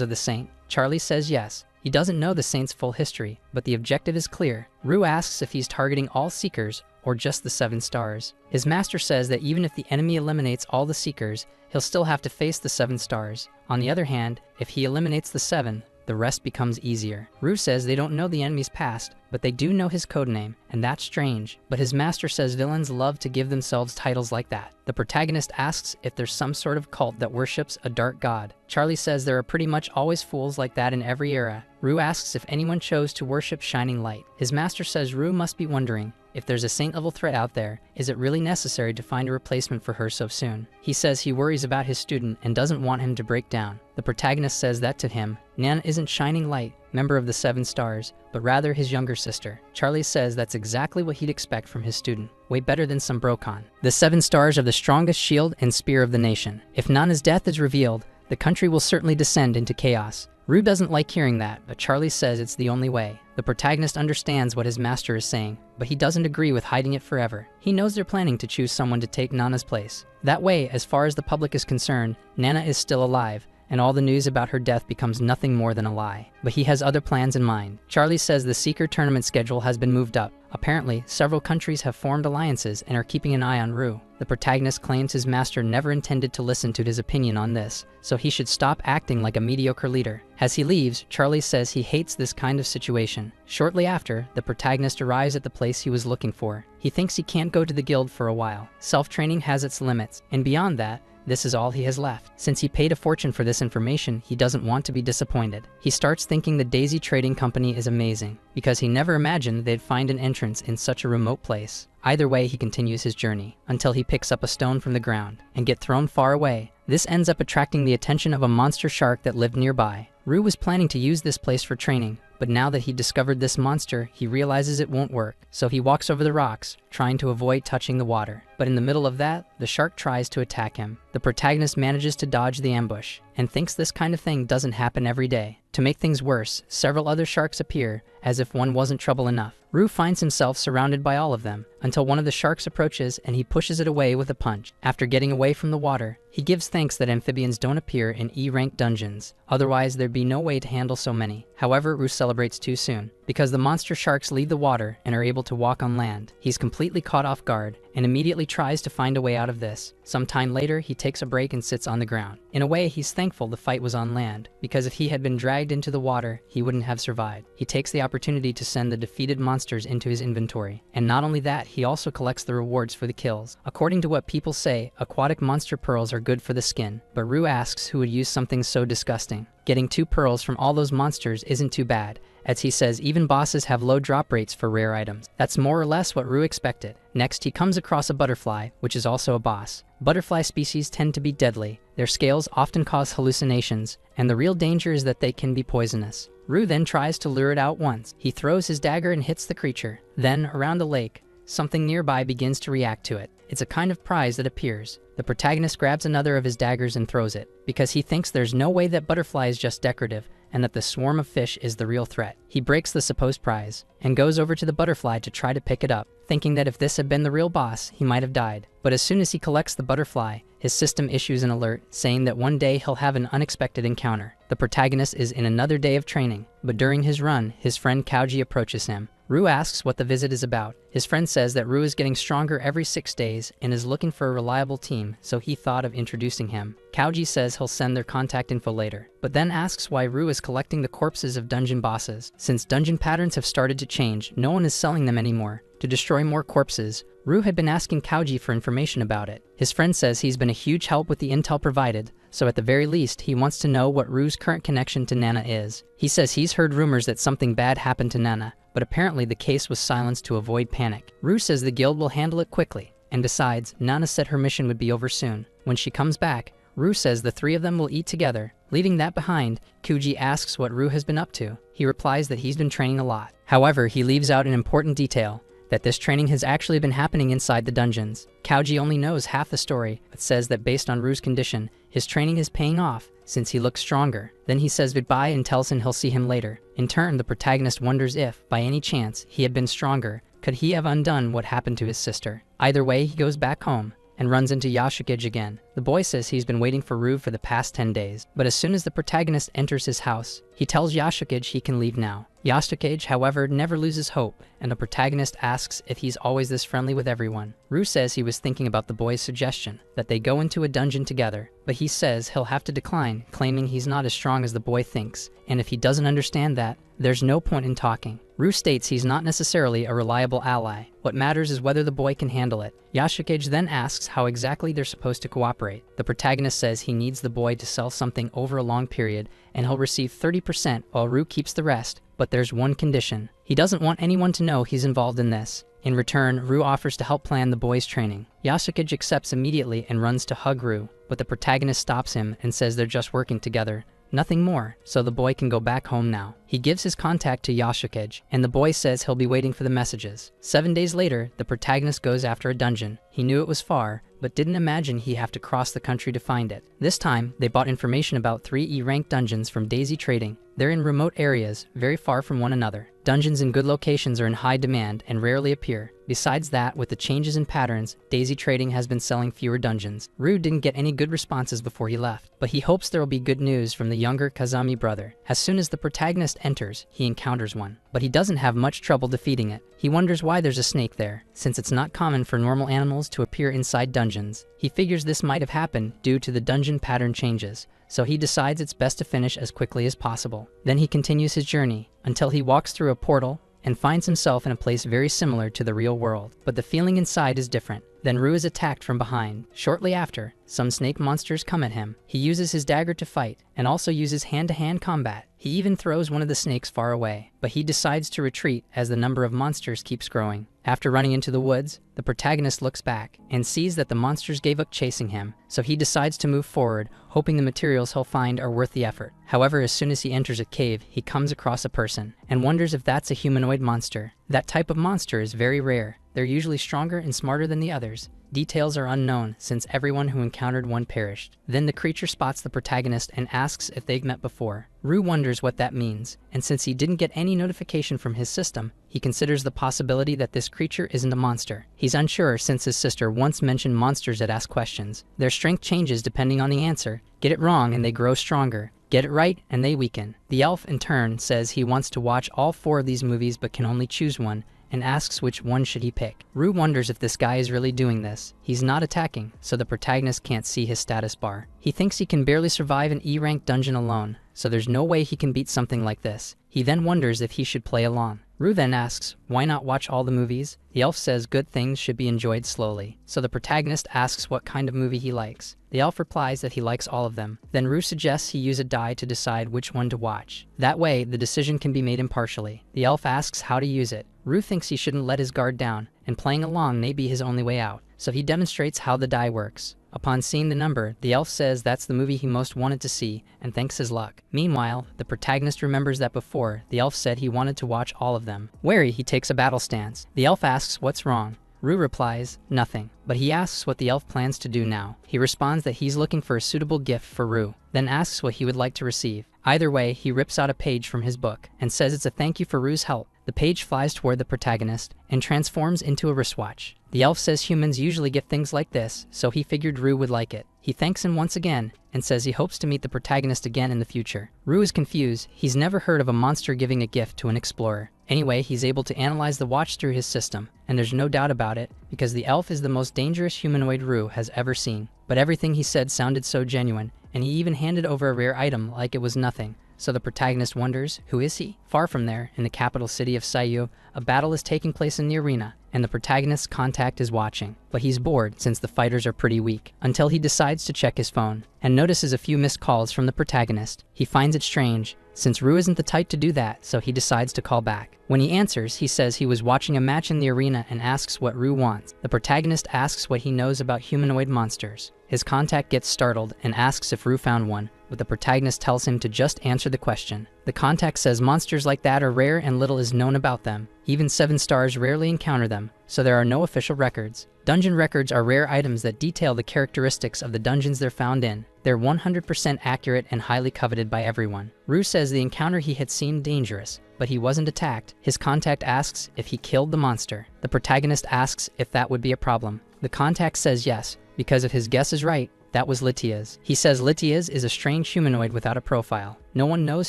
A: of the Saint? Charlie says yes. He doesn't know the Saint's full history, but the objective is clear. Rue asks if he's targeting all Seekers or just the 7 stars. His master says that even if the enemy eliminates all the Seekers, he'll still have to face the 7 stars. On the other hand, if he eliminates the 7, the rest becomes easier. Rue says they don't know the enemy's past, but they do know his codename, and that's strange. But his master says villains love to give themselves titles like that. The protagonist asks if there's some sort of cult that worships a dark god. Charlie says there are pretty much always fools like that in every era. Rue asks if anyone chose to worship Shining Light. His master says Rue must be wondering, if there's a saint-level threat out there, is it really necessary to find a replacement for her so soon? He says he worries about his student and doesn't want him to break down. The protagonist says that to him, Nana isn't Shining Light, member of the 7 stars, but rather his younger sister. Charlie says that's exactly what he'd expect from his student. Way better than some brocon. The 7 stars are the strongest shield and spear of the nation. If Nana's death is revealed, the country will certainly descend into chaos. Rue doesn't like hearing that, but Charlie says it's the only way. The protagonist understands what his master is saying, but he doesn't agree with hiding it forever. He knows they're planning to choose someone to take Nana's place. That way, as far as the public is concerned, Nana is still alive, and all the news about her death becomes nothing more than a lie. But he has other plans in mind. Charlie says the Seeker tournament schedule has been moved up. Apparently, several countries have formed alliances and are keeping an eye on Rue. The protagonist claims his master never intended to listen to his opinion on this, so he should stop acting like a mediocre leader. As he leaves, Charlie says he hates this kind of situation. Shortly after, the protagonist arrives at the place he was looking for. He thinks he can't go to the guild for a while. Self-training has its limits, and beyond that, this is all he has left. Since he paid a fortune for this information, he doesn't want to be disappointed. He starts thinking the Daisy Trading Company is amazing, because he never imagined they'd find an entrance in such a remote place. Either way, he continues his journey, until he picks up a stone from the ground, and get thrown far away. This ends up attracting the attention of a monster shark that lived nearby. Rue was planning to use this place for training, but now that he discovered this monster, he realizes it won't work, so he walks over the rocks, trying to avoid touching the water. But in the middle of that, the shark tries to attack him. The protagonist manages to dodge the ambush, and thinks this kind of thing doesn't happen every day. To make things worse, several other sharks appear, as if one wasn't trouble enough. Rue finds himself surrounded by all of them, until one of the sharks approaches and he pushes it away with a punch. After getting away from the water, he gives thanks that amphibians don't appear in E-rank dungeons, otherwise there'd be no way to handle so many. However, Rue celebrates too soon. Because the monster sharks leave the water and are able to walk on land, he's completely caught off guard, and immediately tries to find a way out of this. Sometime later, he takes a break and sits on the ground. In a way, he's thankful the fight was on land, because if he had been dragged into the water, he wouldn't have survived. He takes the opportunity to send the defeated monsters into his inventory. And not only that, he also collects the rewards for the kills. According to what people say, aquatic monster pearls are good for the skin, but Rue asks who would use something so disgusting. Getting 2 pearls from all those monsters isn't too bad, as he says even bosses have low drop rates for rare items. That's more or less what Rue expected. Next, he comes across a butterfly, which is also a boss. Butterfly species tend to be deadly. Their scales often cause hallucinations, and the real danger is that they can be poisonous. Rue then tries to lure it out once. He throws his dagger and hits the creature. Then, around the lake, something nearby begins to react to it. It's a kind of prize that appears. The protagonist grabs another of his daggers and throws it, because he thinks there's no way that butterfly is just decorative, and that the swarm of fish is the real threat. He breaks the supposed prize, and goes over to the butterfly to try to pick it up, thinking that if this had been the real boss, he might have died. But as soon as he collects the butterfly, his system issues an alert, saying that one day he'll have an unexpected encounter. The protagonist is in another day of training, but during his run, his friend Kauji approaches him. Rue asks what the visit is about. His friend says that Rue is getting stronger every 6 days and is looking for a reliable team, so he thought of introducing him. Kauji says he'll send their contact info later, but then asks why Rue is collecting the corpses of dungeon bosses. Since dungeon patterns have started to change, no one is selling them anymore, to destroy more corpses. Rue had been asking Kauji for information about it. His friend says he's been a huge help with the intel provided, so at the very least he wants to know what Rue's current connection to Nana is. He says he's heard rumors that something bad happened to Nana, but apparently the case was silenced to avoid panic. Rue says the guild will handle it quickly, and besides, Nana said her mission would be over soon. When she comes back, Rue says the three of them will eat together. Leaving that behind, Kuji asks what Rue has been up to. He replies that he's been training a lot. However, he leaves out an important detail, that this training has actually been happening inside the dungeons. Kauji only knows half the story, but says that based on Rue's condition, his training is paying off since he looks stronger. Then he says goodbye and tells him he'll see him later. In turn, the protagonist wonders if, by any chance, he had been stronger, could he have undone what happened to his sister? Either way, he goes back home and runs into Yashukage again. The boy says he's been waiting for Rue for the past 10 days, but as soon as the protagonist enters his house, he tells Yashukage he can leave now. Yashukage, however, never loses hope, and the protagonist asks if he's always this friendly with everyone. Rue says he was thinking about the boy's suggestion, that they go into a dungeon together, but he says he'll have to decline, claiming he's not as strong as the boy thinks, and if he doesn't understand that, there's no point in talking. Rue states he's not necessarily a reliable ally. What matters is whether the boy can handle it. Yashukage then asks how exactly they're supposed to cooperate. The protagonist says he needs the boy to sell something over a long period, and he'll receive 30% while Rue keeps the rest, but there's one condition. He doesn't want anyone to know he's involved in this. In return, Rue offers to help plan the boy's training. Yashukage accepts immediately and runs to hug Rue, but the protagonist stops him and says they're just working together. Nothing more, so the boy can go back home now. He gives his contact to Yashukage, and the boy says he'll be waiting for the messages. 7 days later, the protagonist goes after a dungeon. He knew it was far, but didn't imagine he'd have to cross the country to find it. This time, they bought information about 3 E-ranked dungeons from Daisy Trading. They're in remote areas, very far from one another. Dungeons in good locations are in high demand and rarely appear. Besides that, with the changes in patterns, Daisy Trading has been selling fewer dungeons. Rue didn't get any good responses before he left, but he hopes there will be good news from the younger Kazami brother. As soon as the protagonist enters, he encounters one, but he doesn't have much trouble defeating it. He wonders why there's a snake there, since it's not common for normal animals to appear inside dungeons. He figures this might have happened due to the dungeon pattern changes, so he decides it's best to finish as quickly as possible. Then he continues his journey until he walks through a portal and finds himself in a place very similar to the real world, but the feeling inside is different. Then Rue is attacked from behind. Shortly after, some snake monsters come at him. He uses his dagger to fight, and also uses hand-to-hand combat. He even throws one of the snakes far away, but he decides to retreat as the number of monsters keeps growing. After running into the woods, the protagonist looks back and sees that the monsters gave up chasing him, so he decides to move forward, hoping the materials he'll find are worth the effort. However, as soon as he enters a cave, he comes across a person, and wonders if that's a humanoid monster. That type of monster is very rare. They're usually stronger and smarter than the others. Details are unknown, since everyone who encountered one perished. Then the creature spots the protagonist and asks if they've met before. Rue wonders what that means, and since he didn't get any notification from his system, he considers the possibility that this creature isn't a monster. He's unsure since his sister once mentioned monsters that ask questions. Their strength changes depending on the answer. Get it wrong and they grow stronger. Get it right and they weaken. The elf, in turn, says he wants to watch all 4 of these movies but can only choose one, and asks which one should he pick. Rue wonders if this guy is really doing this. He's not attacking, so the protagonist can't see his status bar. He thinks he can barely survive an E-ranked dungeon alone, so there's no way he can beat something like this. He then wonders if he should play along. Rue then asks, why not watch all the movies? The elf says good things should be enjoyed slowly, so the protagonist asks what kind of movie he likes. The elf replies that he likes all of them. Then Rue suggests he use a die to decide which one to watch. That way, the decision can be made impartially. The elf asks how to use it. Rue thinks he shouldn't let his guard down, and playing along may be his only way out, so he demonstrates how the die works. Upon seeing the number, the elf says that's the movie he most wanted to see, and thanks his luck. Meanwhile, the protagonist remembers that before, the elf said he wanted to watch all of them. Wary, he takes a battle stance. The elf asks what's wrong. Rue replies, nothing, but he asks what the elf plans to do now. He responds that he's looking for a suitable gift for Rue, then asks what he would like to receive. Either way, he rips out a page from his book, and says it's a thank you for Rue's help. The page flies toward the protagonist, and transforms into a wristwatch. The elf says humans usually get things like this, so he figured Rue would like it. He thanks him once again, and says he hopes to meet the protagonist again in the future. Rue is confused. He's never heard of a monster giving a gift to an explorer. Anyway, he's able to analyze the watch through his system, and there's no doubt about it, because the elf is the most dangerous humanoid Rue has ever seen. But everything he said sounded so genuine, and he even handed over a rare item like it was nothing. So the protagonist wonders, who is he? Far from there, in the capital city of Seiyu, a battle is taking place in the arena, and the protagonist's contact is watching. But he's bored since the fighters are pretty weak, until he decides to check his phone, and notices a few missed calls from the protagonist. He finds it strange, since Rue isn't the type to do that, so he decides to call back. When he answers, he says he was watching a match in the arena and asks what Rue wants. The protagonist asks what he knows about humanoid monsters. His contact gets startled and asks if Rue found one, but the protagonist tells him to just answer the question. The contact says monsters like that are rare and little is known about them. Even 7 stars rarely encounter them, so there are no official records. Dungeon records are rare items that detail the characteristics of the dungeons they're found in. They're 100% accurate and highly coveted by everyone. Rue says the encounter he had seemed dangerous, but he wasn't attacked. His contact asks if he killed the monster. The protagonist asks if that would be a problem. The contact says yes, because if his guess is right, that was Latias. He says Latias is a strange humanoid without a profile. No one knows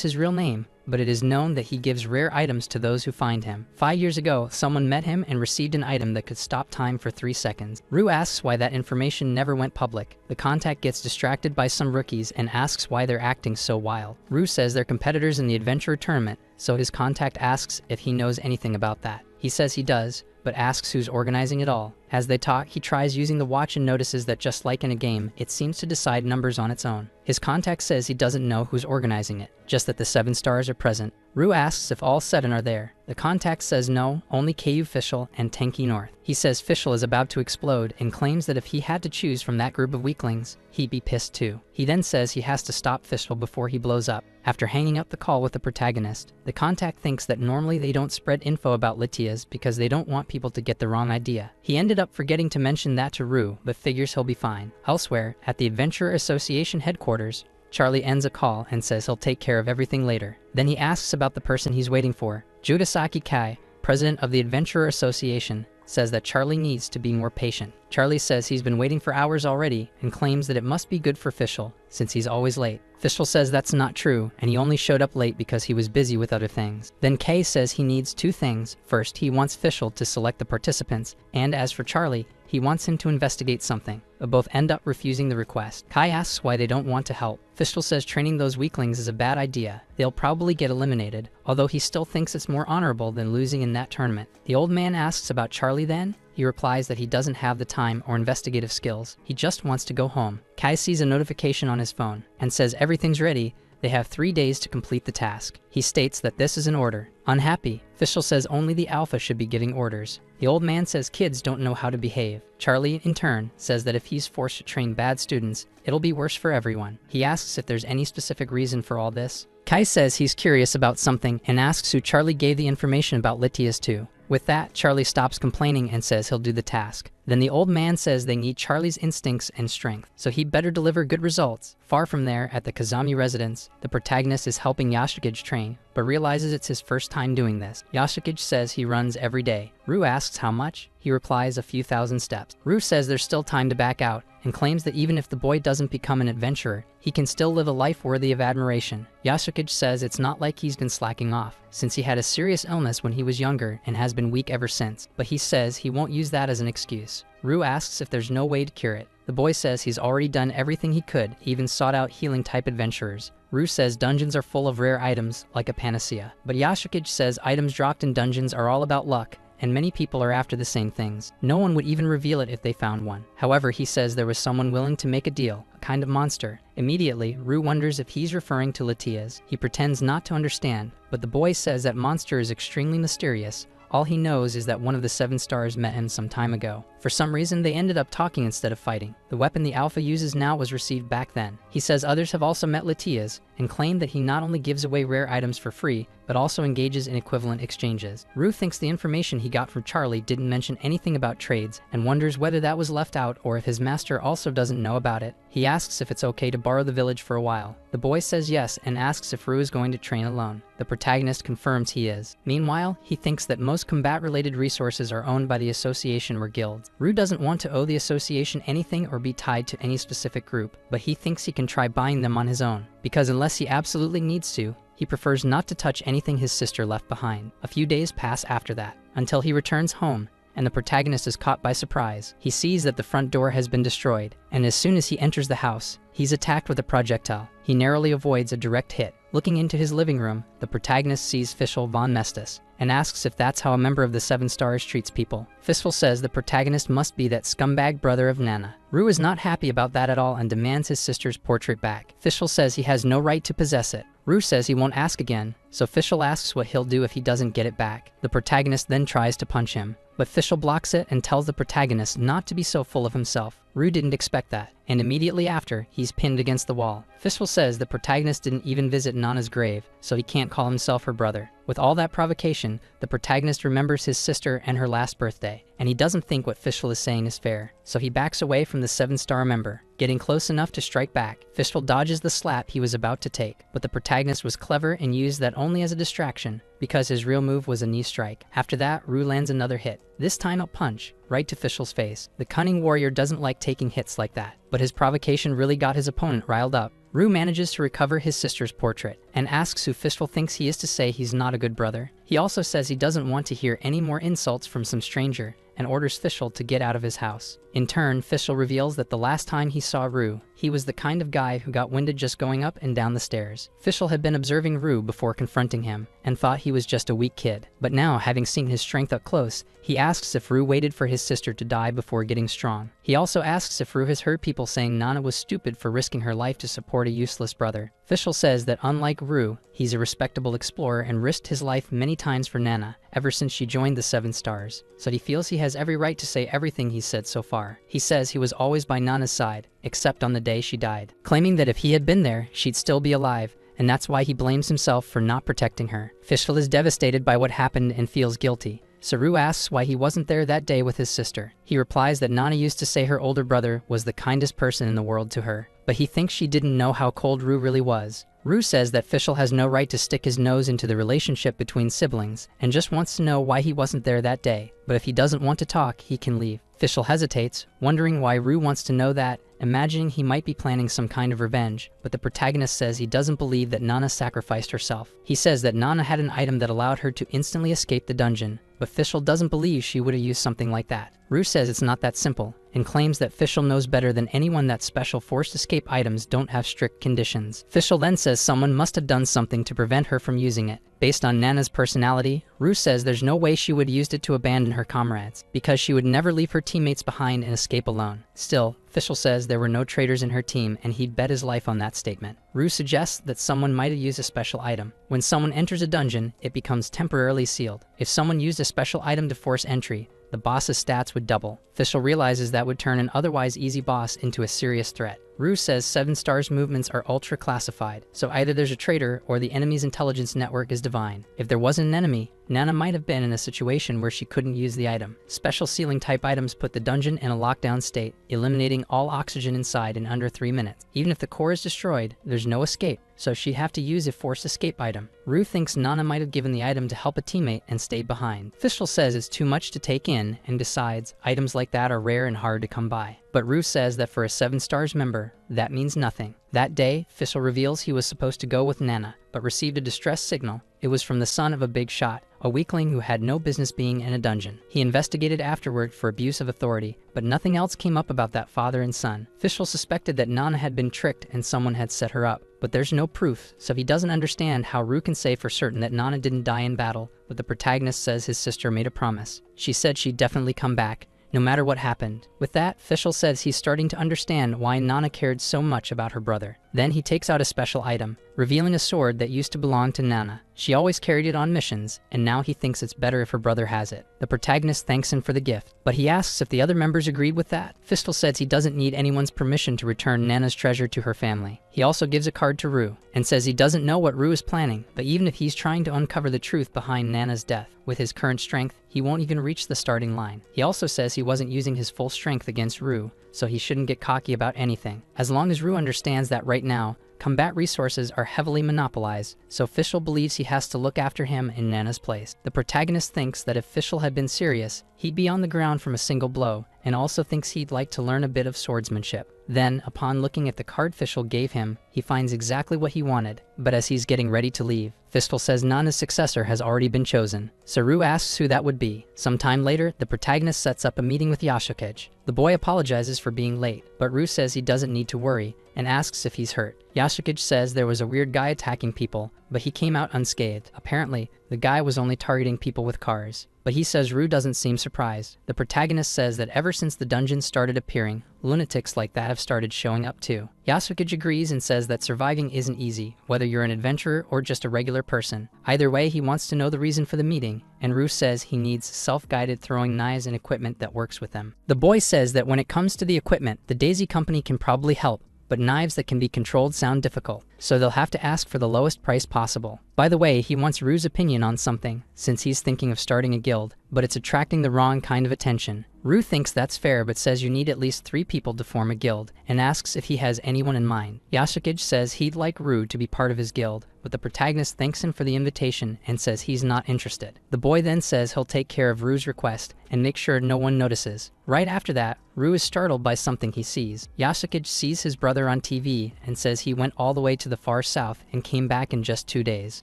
A: his real name, but it is known that he gives rare items to those who find him. 5 years ago, someone met him and received an item that could stop time for 3 seconds. Rue asks why that information never went public. The contact gets distracted by some rookies and asks why they're acting so wild. Rue says they're competitors in the adventurer tournament, so his contact asks if he knows anything about that. He says he does, but asks who's organizing it all. As they talk, he tries using the watch and notices that just like in a game, it seems to decide numbers on its own. His contact says he doesn't know who's organizing it, just that the 7 stars are present. Rue asks if all 7 are there. The contact says no, only KU Fishell and Tenki North. He says Fishell is about to explode and claims that if he had to choose from that group of weaklings, he'd be pissed too. He then says he has to stop Fishell before he blows up. After hanging up the call with the protagonist, the contact thinks that normally they don't spread info about Latias because they don't want people to get the wrong idea. He ended up forgetting to mention that to Rue, but figures he'll be fine. Elsewhere, at the Adventurer Association headquarters, Charlie ends a call and says he'll take care of everything later. Then he asks about the person he's waiting for. Jugasaki Kai, president of the Adventurer Association, says that Charlie needs to be more patient. Charlie says he's been waiting for hours already and claims that it must be good for Fishell, since he's always late. Fishell says that's not true, and he only showed up late because he was busy with other things. Then Kay says he needs 2 things. First, he wants Fishell to select the participants, and as for Charlie, he wants him to investigate something, but both end up refusing the request. Kai asks why they don't want to help. Fishell says training those weaklings is a bad idea. They'll probably get eliminated, although he still thinks it's more honorable than losing in that tournament. The old man asks about Charlie then. He replies that he doesn't have the time or investigative skills. He just wants to go home. Kai sees a notification on his phone and says everything's ready. They have 3 days to complete the task. He states that this is an order. Unhappy, Fishell says only the alpha should be giving orders. The old man says kids don't know how to behave. Charlie, in turn, says that if he's forced to train bad students, it'll be worse for everyone. He asks if there's any specific reason for all this. Kai says he's curious about something and asks who Charlie gave the information about Latias to. With that, Charlie stops complaining and says he'll do the task. Then the old man says they need Charlie's instincts and strength, so he'd better deliver good results. Far from there, at the Kazami residence, the protagonist is helping Yashukage train, but realizes it's his first time doing this. Yashukage says he runs every day. Rue asks how much. He replies a few thousand steps. Rue says there's still time to back out, and claims that even if the boy doesn't become an adventurer, he can still live a life worthy of admiration. Yashukage says it's not like he's been slacking off, since he had a serious illness when he was younger and has been weak ever since, but he says he won't use that as an excuse. Rue asks if there's no way to cure it. The boy says he's already done everything he could, even sought out healing-type adventurers. Rue says dungeons are full of rare items, like a panacea. But Yashukage says items dropped in dungeons are all about luck, and many people are after the same things. No one would even reveal it if they found one. However, he says there was someone willing to make a deal, a kind of monster. Immediately, Rue wonders if he's referring to Latias. He pretends not to understand, but the boy says that monster is extremely mysterious. All he knows is that one of the 7 stars met him some time ago. For some reason, they ended up talking instead of fighting. The weapon the Alpha uses now was received back then. He says others have also met Latias, and claim that he not only gives away rare items for free, but also engages in equivalent exchanges. Rue thinks the information he got from Charlie didn't mention anything about trades, and wonders whether that was left out or if his master also doesn't know about it. He asks if it's okay to borrow the village for a while. The boy says yes and asks if Rue is going to train alone. The protagonist confirms he is. Meanwhile, he thinks that most combat-related resources are owned by the association or guilds. Rue doesn't want to owe the association anything or be tied to any specific group, but he thinks he can try buying them on his own, because unless he absolutely needs to, he prefers not to touch anything his sister left behind. A few days pass after that, until he returns home and the protagonist is caught by surprise. He sees that the front door has been destroyed, and as soon as he enters the house, he's attacked with a projectile. He narrowly avoids a direct hit. Looking into his living room, the protagonist sees Fishell von Mestis and asks if that's how a member of the Seven Stars treats people. Fishell says the protagonist must be that scumbag brother of Nana. Rue is not happy about that at all and demands his sister's portrait back. Fishell says he has no right to possess it. Rue says he won't ask again, so Fishell asks what he'll do if he doesn't get it back. The protagonist then tries to punch him, but Fishell blocks it and tells the protagonist not to be so full of himself. Rue didn't expect that, and immediately after, he's pinned against the wall. Fishell says the protagonist didn't even visit Nana's grave, so he can't call himself her brother. With all that provocation, the protagonist remembers his sister and her last birthday, and he doesn't think what Fishell is saying is fair, so he backs away from the seven-star member, getting close enough to strike back. Fishell dodges the slap he was about to take, but the protagonist was clever and used that only as a distraction, because his real move was a knee strike. After that, Rue lands another hit, this time a punch, right to Fishell's face. The cunning warrior doesn't like taking hits like that, but his provocation really got his opponent riled up. Rue manages to recover his sister's portrait, and asks who Fishell thinks he is to say he's not a good brother. He also says he doesn't want to hear any more insults from some stranger, and orders Fishell to get out of his house. In turn, Fishell reveals that the last time he saw Rue, he was the kind of guy who got winded just going up and down the stairs. Fishell had been observing Rue before confronting him, and thought he was just a weak kid. But now, having seen his strength up close, he asks if Rue waited for his sister to die before getting strong. He also asks if Rue has heard people saying Nana was stupid for risking her life to support a useless brother. Fishell says that unlike Rue, he's a respectable explorer and risked his life many times for Nana, ever since she joined the Seven Stars. So he feels he has every right to say everything he's said so far. He says he was always by Nana's side, except on the day she died, claiming that if he had been there, she'd still be alive, and that's why he blames himself for not protecting her. Fishell is devastated by what happened and feels guilty. So Rue asks why he wasn't there that day with his sister. He replies that Nana used to say her older brother was the kindest person in the world to her, but he thinks she didn't know how cold Rue really was. Rue says that Fishell has no right to stick his nose into the relationship between siblings, and just wants to know why he wasn't there that day, but if he doesn't want to talk, he can leave. Fishell hesitates, wondering why Rue wants to know that, imagining he might be planning some kind of revenge, but the protagonist says he doesn't believe that Nana sacrificed herself. He says that Nana had an item that allowed her to instantly escape the dungeon, but Fishell doesn't believe she would have used something like that. Rue says it's not that simple, and claims that Fishell knows better than anyone that special forced escape items don't have strict conditions. Fishell then says someone must have done something to prevent her from using it. Based on Nana's personality, Rue says there's no way she would have used it to abandon her comrades, because she would never leave her teammates behind and escape alone. Still, Fishell says there were no traitors in her team and he'd bet his life on that statement. Rue suggests that someone might have used a special item. When someone enters a dungeon, it becomes temporarily sealed. If someone used a special item to force entry, the boss's stats would double. Fishell realizes that would turn an otherwise easy boss into a serious threat. Rue says Seven Stars movements are ultra classified, so either there's a traitor or the enemy's intelligence network is divine. If there wasn't an enemy, Nana might have been in a situation where she couldn't use the item. Special sealing type items put the dungeon in a lockdown state, eliminating all oxygen inside in under 3 minutes. Even if the core is destroyed, there's no escape, so she'd have to use a forced escape item. Rue thinks Nana might have given the item to help a teammate and stayed behind. Fishell says it's too much to take in and decides items like that are rare and hard to come by. But Rue says that for a Seven Stars member, that means nothing. That day, Fishell reveals he was supposed to go with Nana, but received a distress signal. It was from the son of a big shot, a weakling who had no business being in a dungeon. He investigated afterward for abuse of authority, but nothing else came up about that father and son. Fishell suspected that Nana had been tricked and someone had set her up, but there's no proof, so he doesn't understand how Rue can say for certain that Nana didn't die in battle, but the protagonist says his sister made a promise. She said she'd definitely come back, no matter what happened. With that, Fishell says he's starting to understand why Nana cared so much about her brother. Then he takes out a special item, revealing a sword that used to belong to Nana. She always carried it on missions, and now he thinks it's better if her brother has it. The protagonist thanks him for the gift, but he asks if the other members agreed with that. Fishell says he doesn't need anyone's permission to return Nana's treasure to her family. He also gives a card to Rue, and says he doesn't know what Rue is planning, but even if he's trying to uncover the truth behind Nana's death, with his current strength, he won't even reach the starting line. He also says he wasn't using his full strength against Rue, so he shouldn't get cocky about anything. As long as Rue understands that right now, combat resources are heavily monopolized, so Fishell believes he has to look after him in Nana's place. The protagonist thinks that if Fishell had been serious, he'd be on the ground from a single blow, and also thinks he'd like to learn a bit of swordsmanship. Then, upon looking at the card Fishell gave him, he finds exactly what he wanted, but as he's getting ready to leave, Fishell says Nana's successor has already been chosen, so Rue asks who that would be. Sometime later, the protagonist sets up a meeting with Yashukage. The boy apologizes for being late, but Rue says he doesn't need to worry and asks if he's hurt. Yashukage says there was a weird guy attacking people, but he came out unscathed. Apparently, the guy was only targeting people with cars. But he says Rue doesn't seem surprised. The protagonist says that ever since the dungeons started appearing, lunatics like that have started showing up too. Yashukage agrees and says that surviving isn't easy, whether you're an adventurer or just a regular person. Either way, he wants to know the reason for the meeting, and Rue says he needs self-guided throwing knives and equipment that works with them. The boy says that when it comes to the equipment, the Daisy Company can probably help, but knives that can be controlled sound difficult, so they'll have to ask for the lowest price possible. By the way, he wants Rue's opinion on something, since he's thinking of starting a guild, but it's attracting the wrong kind of attention. Rue thinks that's fair but says you need at least 3 people to form a guild, and asks if he has anyone in mind. Yashukage says he'd like Rue to be part of his guild, but the protagonist thanks him for the invitation and says he's not interested. The boy then says he'll take care of Rue's request and make sure no one notices. Right after that, Rue is startled by something he sees. Yashukage sees his brother on TV and says he went all the way to the far south and came back in just 2 days.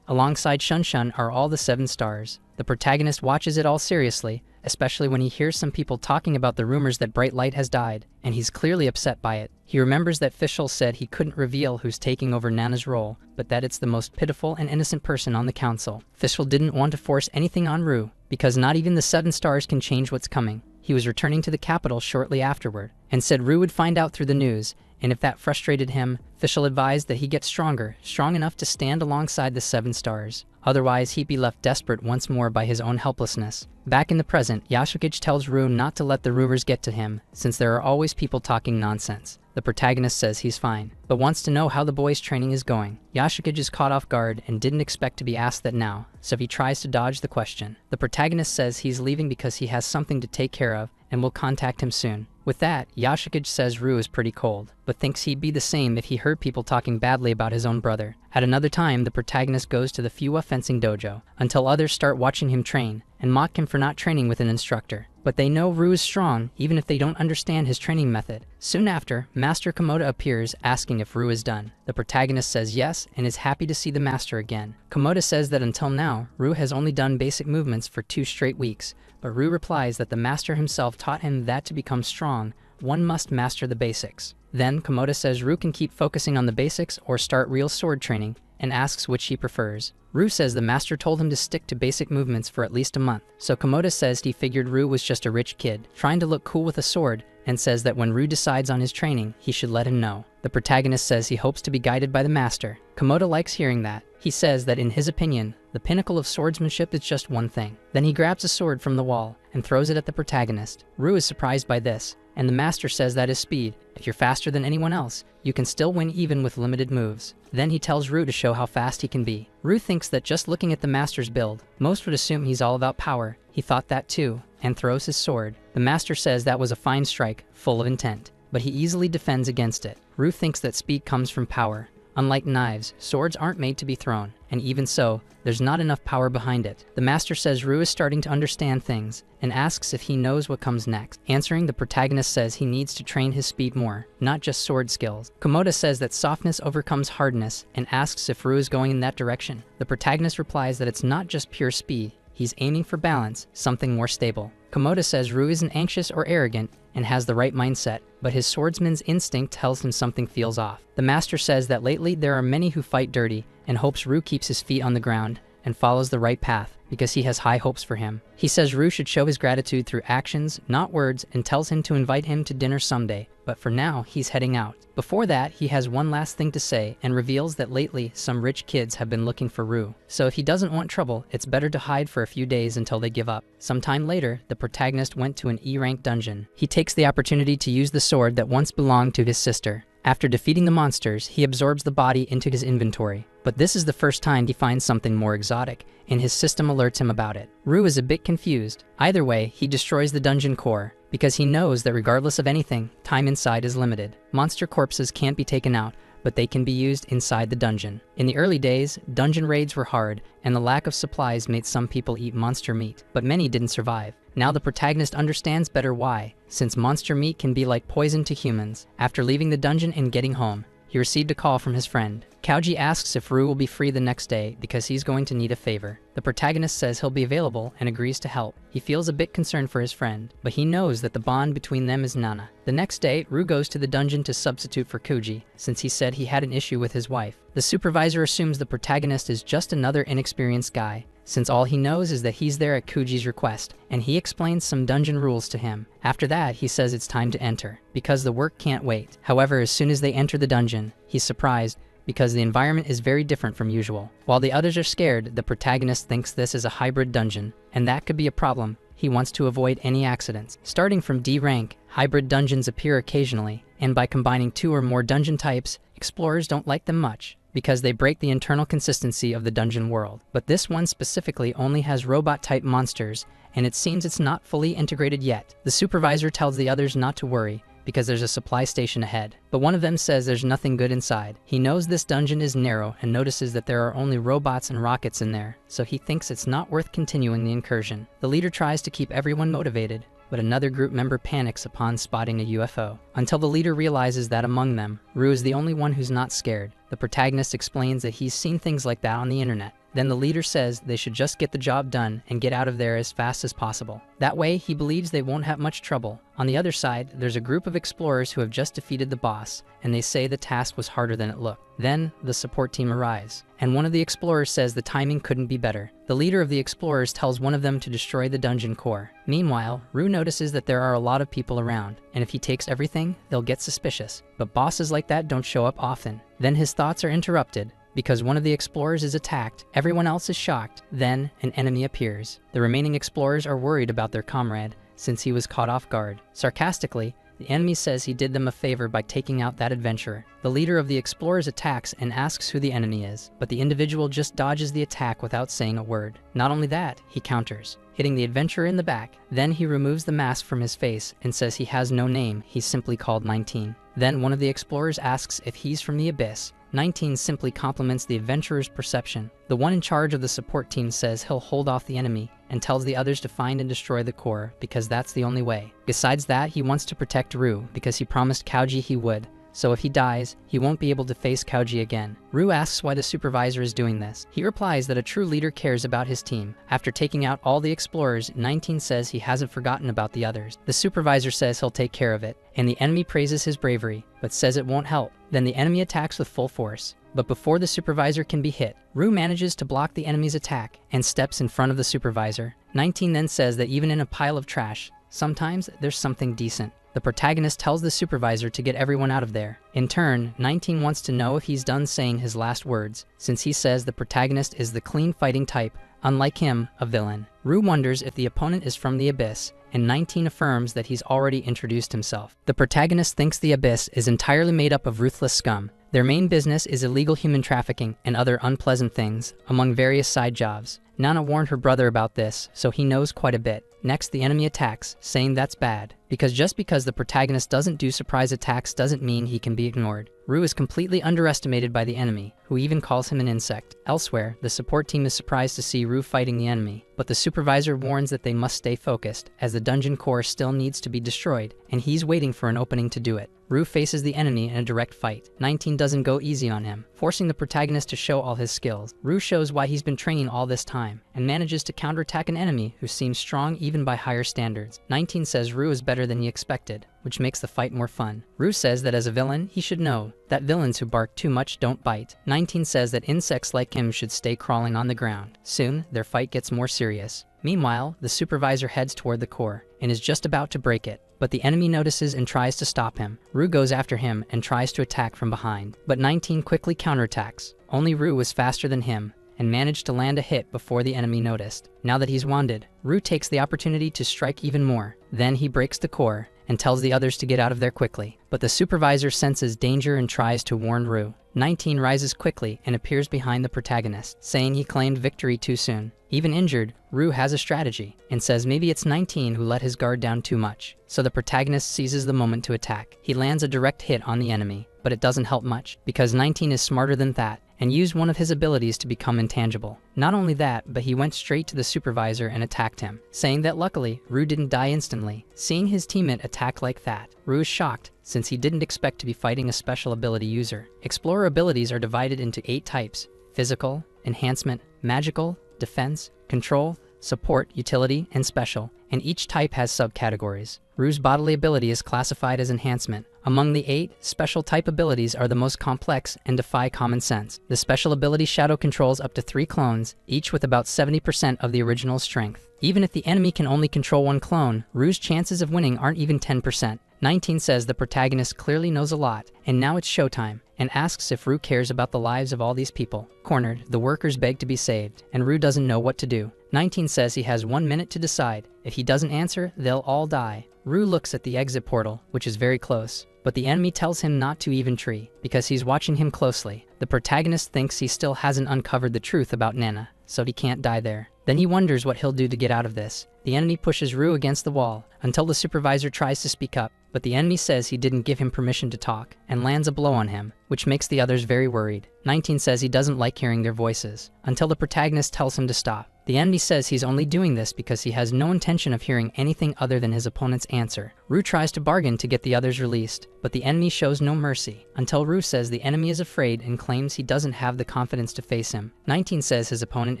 A: Alongside Shanhan are all the 7 stars. The protagonist watches it all seriously, especially when he hears some people talking about the rumors that Bright Light has died, and he's clearly upset by it. He remembers that Fishell said he couldn't reveal who's taking over Nana's role, but that it's the most pitiful and innocent person on the council. Fishell didn't want to force anything on Rue, because not even the 7 stars can change what's coming. He was returning to the capital shortly afterward, and said Rue would find out through the news, and if that frustrated him, Fishell advised that he get stronger, strong enough to stand alongside the 7 stars. Otherwise, he'd be left desperate once more by his own helplessness. Back in the present, Yashukage tells Rue not to let the rumors get to him, since there are always people talking nonsense. The protagonist says he's fine, but wants to know how the boy's training is going. Yashukage is caught off guard and didn't expect to be asked that now, so he tries to dodge the question. The protagonist says he's leaving because he has something to take care of and will contact him soon. With that, Yashukage says Rue is pretty cold, but thinks he'd be the same if he heard people talking badly about his own brother. At another time, the protagonist goes to the Fuwa fencing dojo, until others start watching him train, and mock him for not training with an instructor. But they know Rue is strong, even if they don't understand his training method. Soon after, Master Komoda appears, asking if Rue is done. The protagonist says yes, and is happy to see the master again. Komoda says that until now, Rue has only done basic movements for 2 straight weeks, but Rue replies that the master himself taught him that to become strong, one must master the basics. Then, Komoda says Rue can keep focusing on the basics or start real sword training, and asks which he prefers. Rue says the master told him to stick to basic movements for at least a month, so Komoda says he figured Rue was just a rich kid, trying to look cool with a sword, and says that when Rue decides on his training, he should let him know. The protagonist says he hopes to be guided by the master. Komoda likes hearing that. He says that in his opinion, the pinnacle of swordsmanship is just one thing. Then he grabs a sword from the wall and throws it at the protagonist. Rue is surprised by this, and the master says that is speed. If you're faster than anyone else, you can still win even with limited moves. Then he tells Rue to show how fast he can be. Rue thinks that just looking at the master's build, most would assume he's all about power. He thought that too, and throws his sword. The master says that was a fine strike, full of intent, but he easily defends against it. Rue thinks that speed comes from power. Unlike knives, swords aren't made to be thrown, and even so, there's not enough power behind it. The master says Rue is starting to understand things, and asks if he knows what comes next. Answering, the protagonist says he needs to train his speed more, not just sword skills. Komoda says that softness overcomes hardness, and asks if Rue is going in that direction. The protagonist replies that it's not just pure speed, he's aiming for balance, something more stable. Komoda says Rue isn't anxious or arrogant, and has the right mindset, but his swordsman's instinct tells him something feels off. The master says that lately there are many who fight dirty, and hopes Rue keeps his feet on the ground and follows the right path, because he has high hopes for him. He says Rue should show his gratitude through actions, not words, and tells him to invite him to dinner someday, but for now, he's heading out. Before that, he has one last thing to say and reveals that lately, some rich kids have been looking for Rue. So if he doesn't want trouble, it's better to hide for a few days until they give up. Sometime later, the protagonist went to an E-rank dungeon. He takes the opportunity to use the sword that once belonged to his sister. After defeating the monsters, he absorbs the body into his inventory. But this is the first time he finds something more exotic, and his system alerts him about it. Rue is a bit confused. Either way, he destroys the dungeon core, because he knows that regardless of anything, time inside is limited. Monster corpses can't be taken out, but they can be used inside the dungeon. In the early days, dungeon raids were hard, and the lack of supplies made some people eat monster meat, but many didn't survive. Now the protagonist understands better why, since monster meat can be like poison to humans. After leaving the dungeon and getting home, he received a call from his friend. Kauji asks if Rue will be free the next day because he's going to need a favor. The protagonist says he'll be available and agrees to help. He feels a bit concerned for his friend, but he knows that the bond between them is Nana. The next day, Rue goes to the dungeon to substitute for Kuji, since he said he had an issue with his wife. The supervisor assumes the protagonist is just another inexperienced guy, since all he knows is that he's there at Kuji's request, and he explains some dungeon rules to him. After that, he says it's time to enter, because the work can't wait. However, as soon as they enter the dungeon, he's surprised, because the environment is very different from usual. While the others are scared, the protagonist thinks this is a hybrid dungeon, and that could be a problem. He wants to avoid any accidents. Starting from D rank, hybrid dungeons appear occasionally, and by combining 2 or more dungeon types, explorers don't like them much, because they break the internal consistency of the dungeon world. But this one specifically only has robot-type monsters, and it seems it's not fully integrated yet. The supervisor tells the others not to worry, because there's a supply station ahead. But one of them says there's nothing good inside. He knows this dungeon is narrow and notices that there are only robots and rockets in there, so he thinks it's not worth continuing the incursion. The leader tries to keep everyone motivated, but another group member panics upon spotting a UFO, until the leader realizes that among them, Rue is the only one who's not scared. The protagonist explains that he's seen things like that on the internet. Then the leader says they should just get the job done and get out of there as fast as possible. That way, he believes they won't have much trouble. On the other side, there's a group of explorers who have just defeated the boss, and they say the task was harder than it looked. Then, the support team arrives, and one of the explorers says the timing couldn't be better. The leader of the explorers tells one of them to destroy the dungeon core. Meanwhile, Rue notices that there are a lot of people around, and if he takes everything, they'll get suspicious. But bosses like that don't show up often. Then his thoughts are interrupted, because one of the explorers is attacked. Everyone else is shocked. Then, an enemy appears. The remaining explorers are worried about their comrade, since he was caught off guard. Sarcastically, the enemy says he did them a favor by taking out that adventurer. The leader of the explorers attacks and asks who the enemy is, but the individual just dodges the attack without saying a word. Not only that, he counters, hitting the adventurer in the back. Then he removes the mask from his face and says he has no name, he's simply called 19. Then one of the explorers asks if he's from the abyss. 19 simply compliments the adventurer's perception. The one in charge of the support team says he'll hold off the enemy and tells the others to find and destroy the core because that's the only way. Besides that, he wants to protect Rue because he promised Kauji he would. So if he dies, he won't be able to face Kauji again. Rue asks why the supervisor is doing this. He replies that a true leader cares about his team. After taking out all the explorers, 19 says he hasn't forgotten about the others. The supervisor says he'll take care of it, and the enemy praises his bravery, but says it won't help. Then the enemy attacks with full force. But before the supervisor can be hit, Rue manages to block the enemy's attack and steps in front of the supervisor. 19 then says that even in a pile of trash, sometimes there's something decent. The protagonist tells the supervisor to get everyone out of there. In turn, 19 wants to know if he's done saying his last words, since he says the protagonist is the clean fighting type, unlike him, a villain. Rue wonders if the opponent is from the Abyss, and 19 affirms that he's already introduced himself. The protagonist thinks the Abyss is entirely made up of ruthless scum. Their main business is illegal human trafficking and other unpleasant things, among various side jobs. Nana warned her brother about this, so he knows quite a bit. Next, the enemy attacks, saying that's bad, because just because the protagonist doesn't do surprise attacks doesn't mean he can be ignored. Rue is completely underestimated by the enemy, who even calls him an insect. Elsewhere, the support team is surprised to see Rue fighting the enemy, but the supervisor warns that they must stay focused, as the dungeon core still needs to be destroyed, and he's waiting for an opening to do it. Rue faces the enemy in a direct fight. 19 doesn't go easy on him, forcing the protagonist to show all his skills. Rue shows why he's been training all this time, and manages to counterattack an enemy who seems strong even by higher standards. 19 says Rue is better than he expected, which makes the fight more fun. Rue says that as a villain, he should know that villains who bark too much don't bite. 19 says that insects like him should stay crawling on the ground. Soon, their fight gets more serious. Meanwhile, the supervisor heads toward the core, and is just about to break it, but the enemy notices and tries to stop him. Rue goes after him and tries to attack from behind, but 19 quickly counterattacks. Only Rue was faster than him, and managed to land a hit before the enemy noticed. Now that he's wounded, Rue takes the opportunity to strike even more. Then he breaks the core, and tells the others to get out of there quickly. But the supervisor senses danger and tries to warn Rue. 19 rises quickly and appears behind the protagonist, saying he claimed victory too soon. Even injured, Rue has a strategy, and says maybe it's 19 who let his guard down too much. So the protagonist seizes the moment to attack. He lands a direct hit on the enemy, but it doesn't help much, because 19 is smarter than that, and used one of his abilities to become intangible. Not only that, but he went straight to the supervisor and attacked him, saying that luckily, Rue didn't die instantly. Seeing his teammate attack like that, Rue is shocked, since he didn't expect to be fighting a special ability user. Explorer abilities are divided into 8 types: physical, enhancement, magical, defense, control, support, utility, and special, and each type has subcategories. Rue's bodily ability is classified as enhancement. Among the 8, special type abilities are the most complex and defy common sense. The special ability Shadow controls up to 3 clones, each with about 70% of the original strength. Even if the enemy can only control 1 clone, Rue's chances of winning aren't even 10%. 19 says the protagonist clearly knows a lot, and now it's showtime, and asks if Rue cares about the lives of all these people. Cornered, the workers beg to be saved, and Rue doesn't know what to do. 19 says he has 1 minute to decide. If he doesn't answer, they'll all die. Rue looks at the exit portal, which is very close, but the enemy tells him not to even tree, because he's watching him closely. The protagonist thinks he still hasn't uncovered the truth about Nana, so he can't die there. Then he wonders what he'll do to get out of this. The enemy pushes Rue against the wall, until the supervisor tries to speak up, but the enemy says he didn't give him permission to talk, and lands a blow on him, which makes the others very worried. 19 says he doesn't like hearing their voices, until the protagonist tells him to stop. The enemy says he's only doing this because he has no intention of hearing anything other than his opponent's answer. Rue tries to bargain to get the others released, but the enemy shows no mercy, until Rue says the enemy is afraid and claims he doesn't have the confidence to face him. 19 says his opponent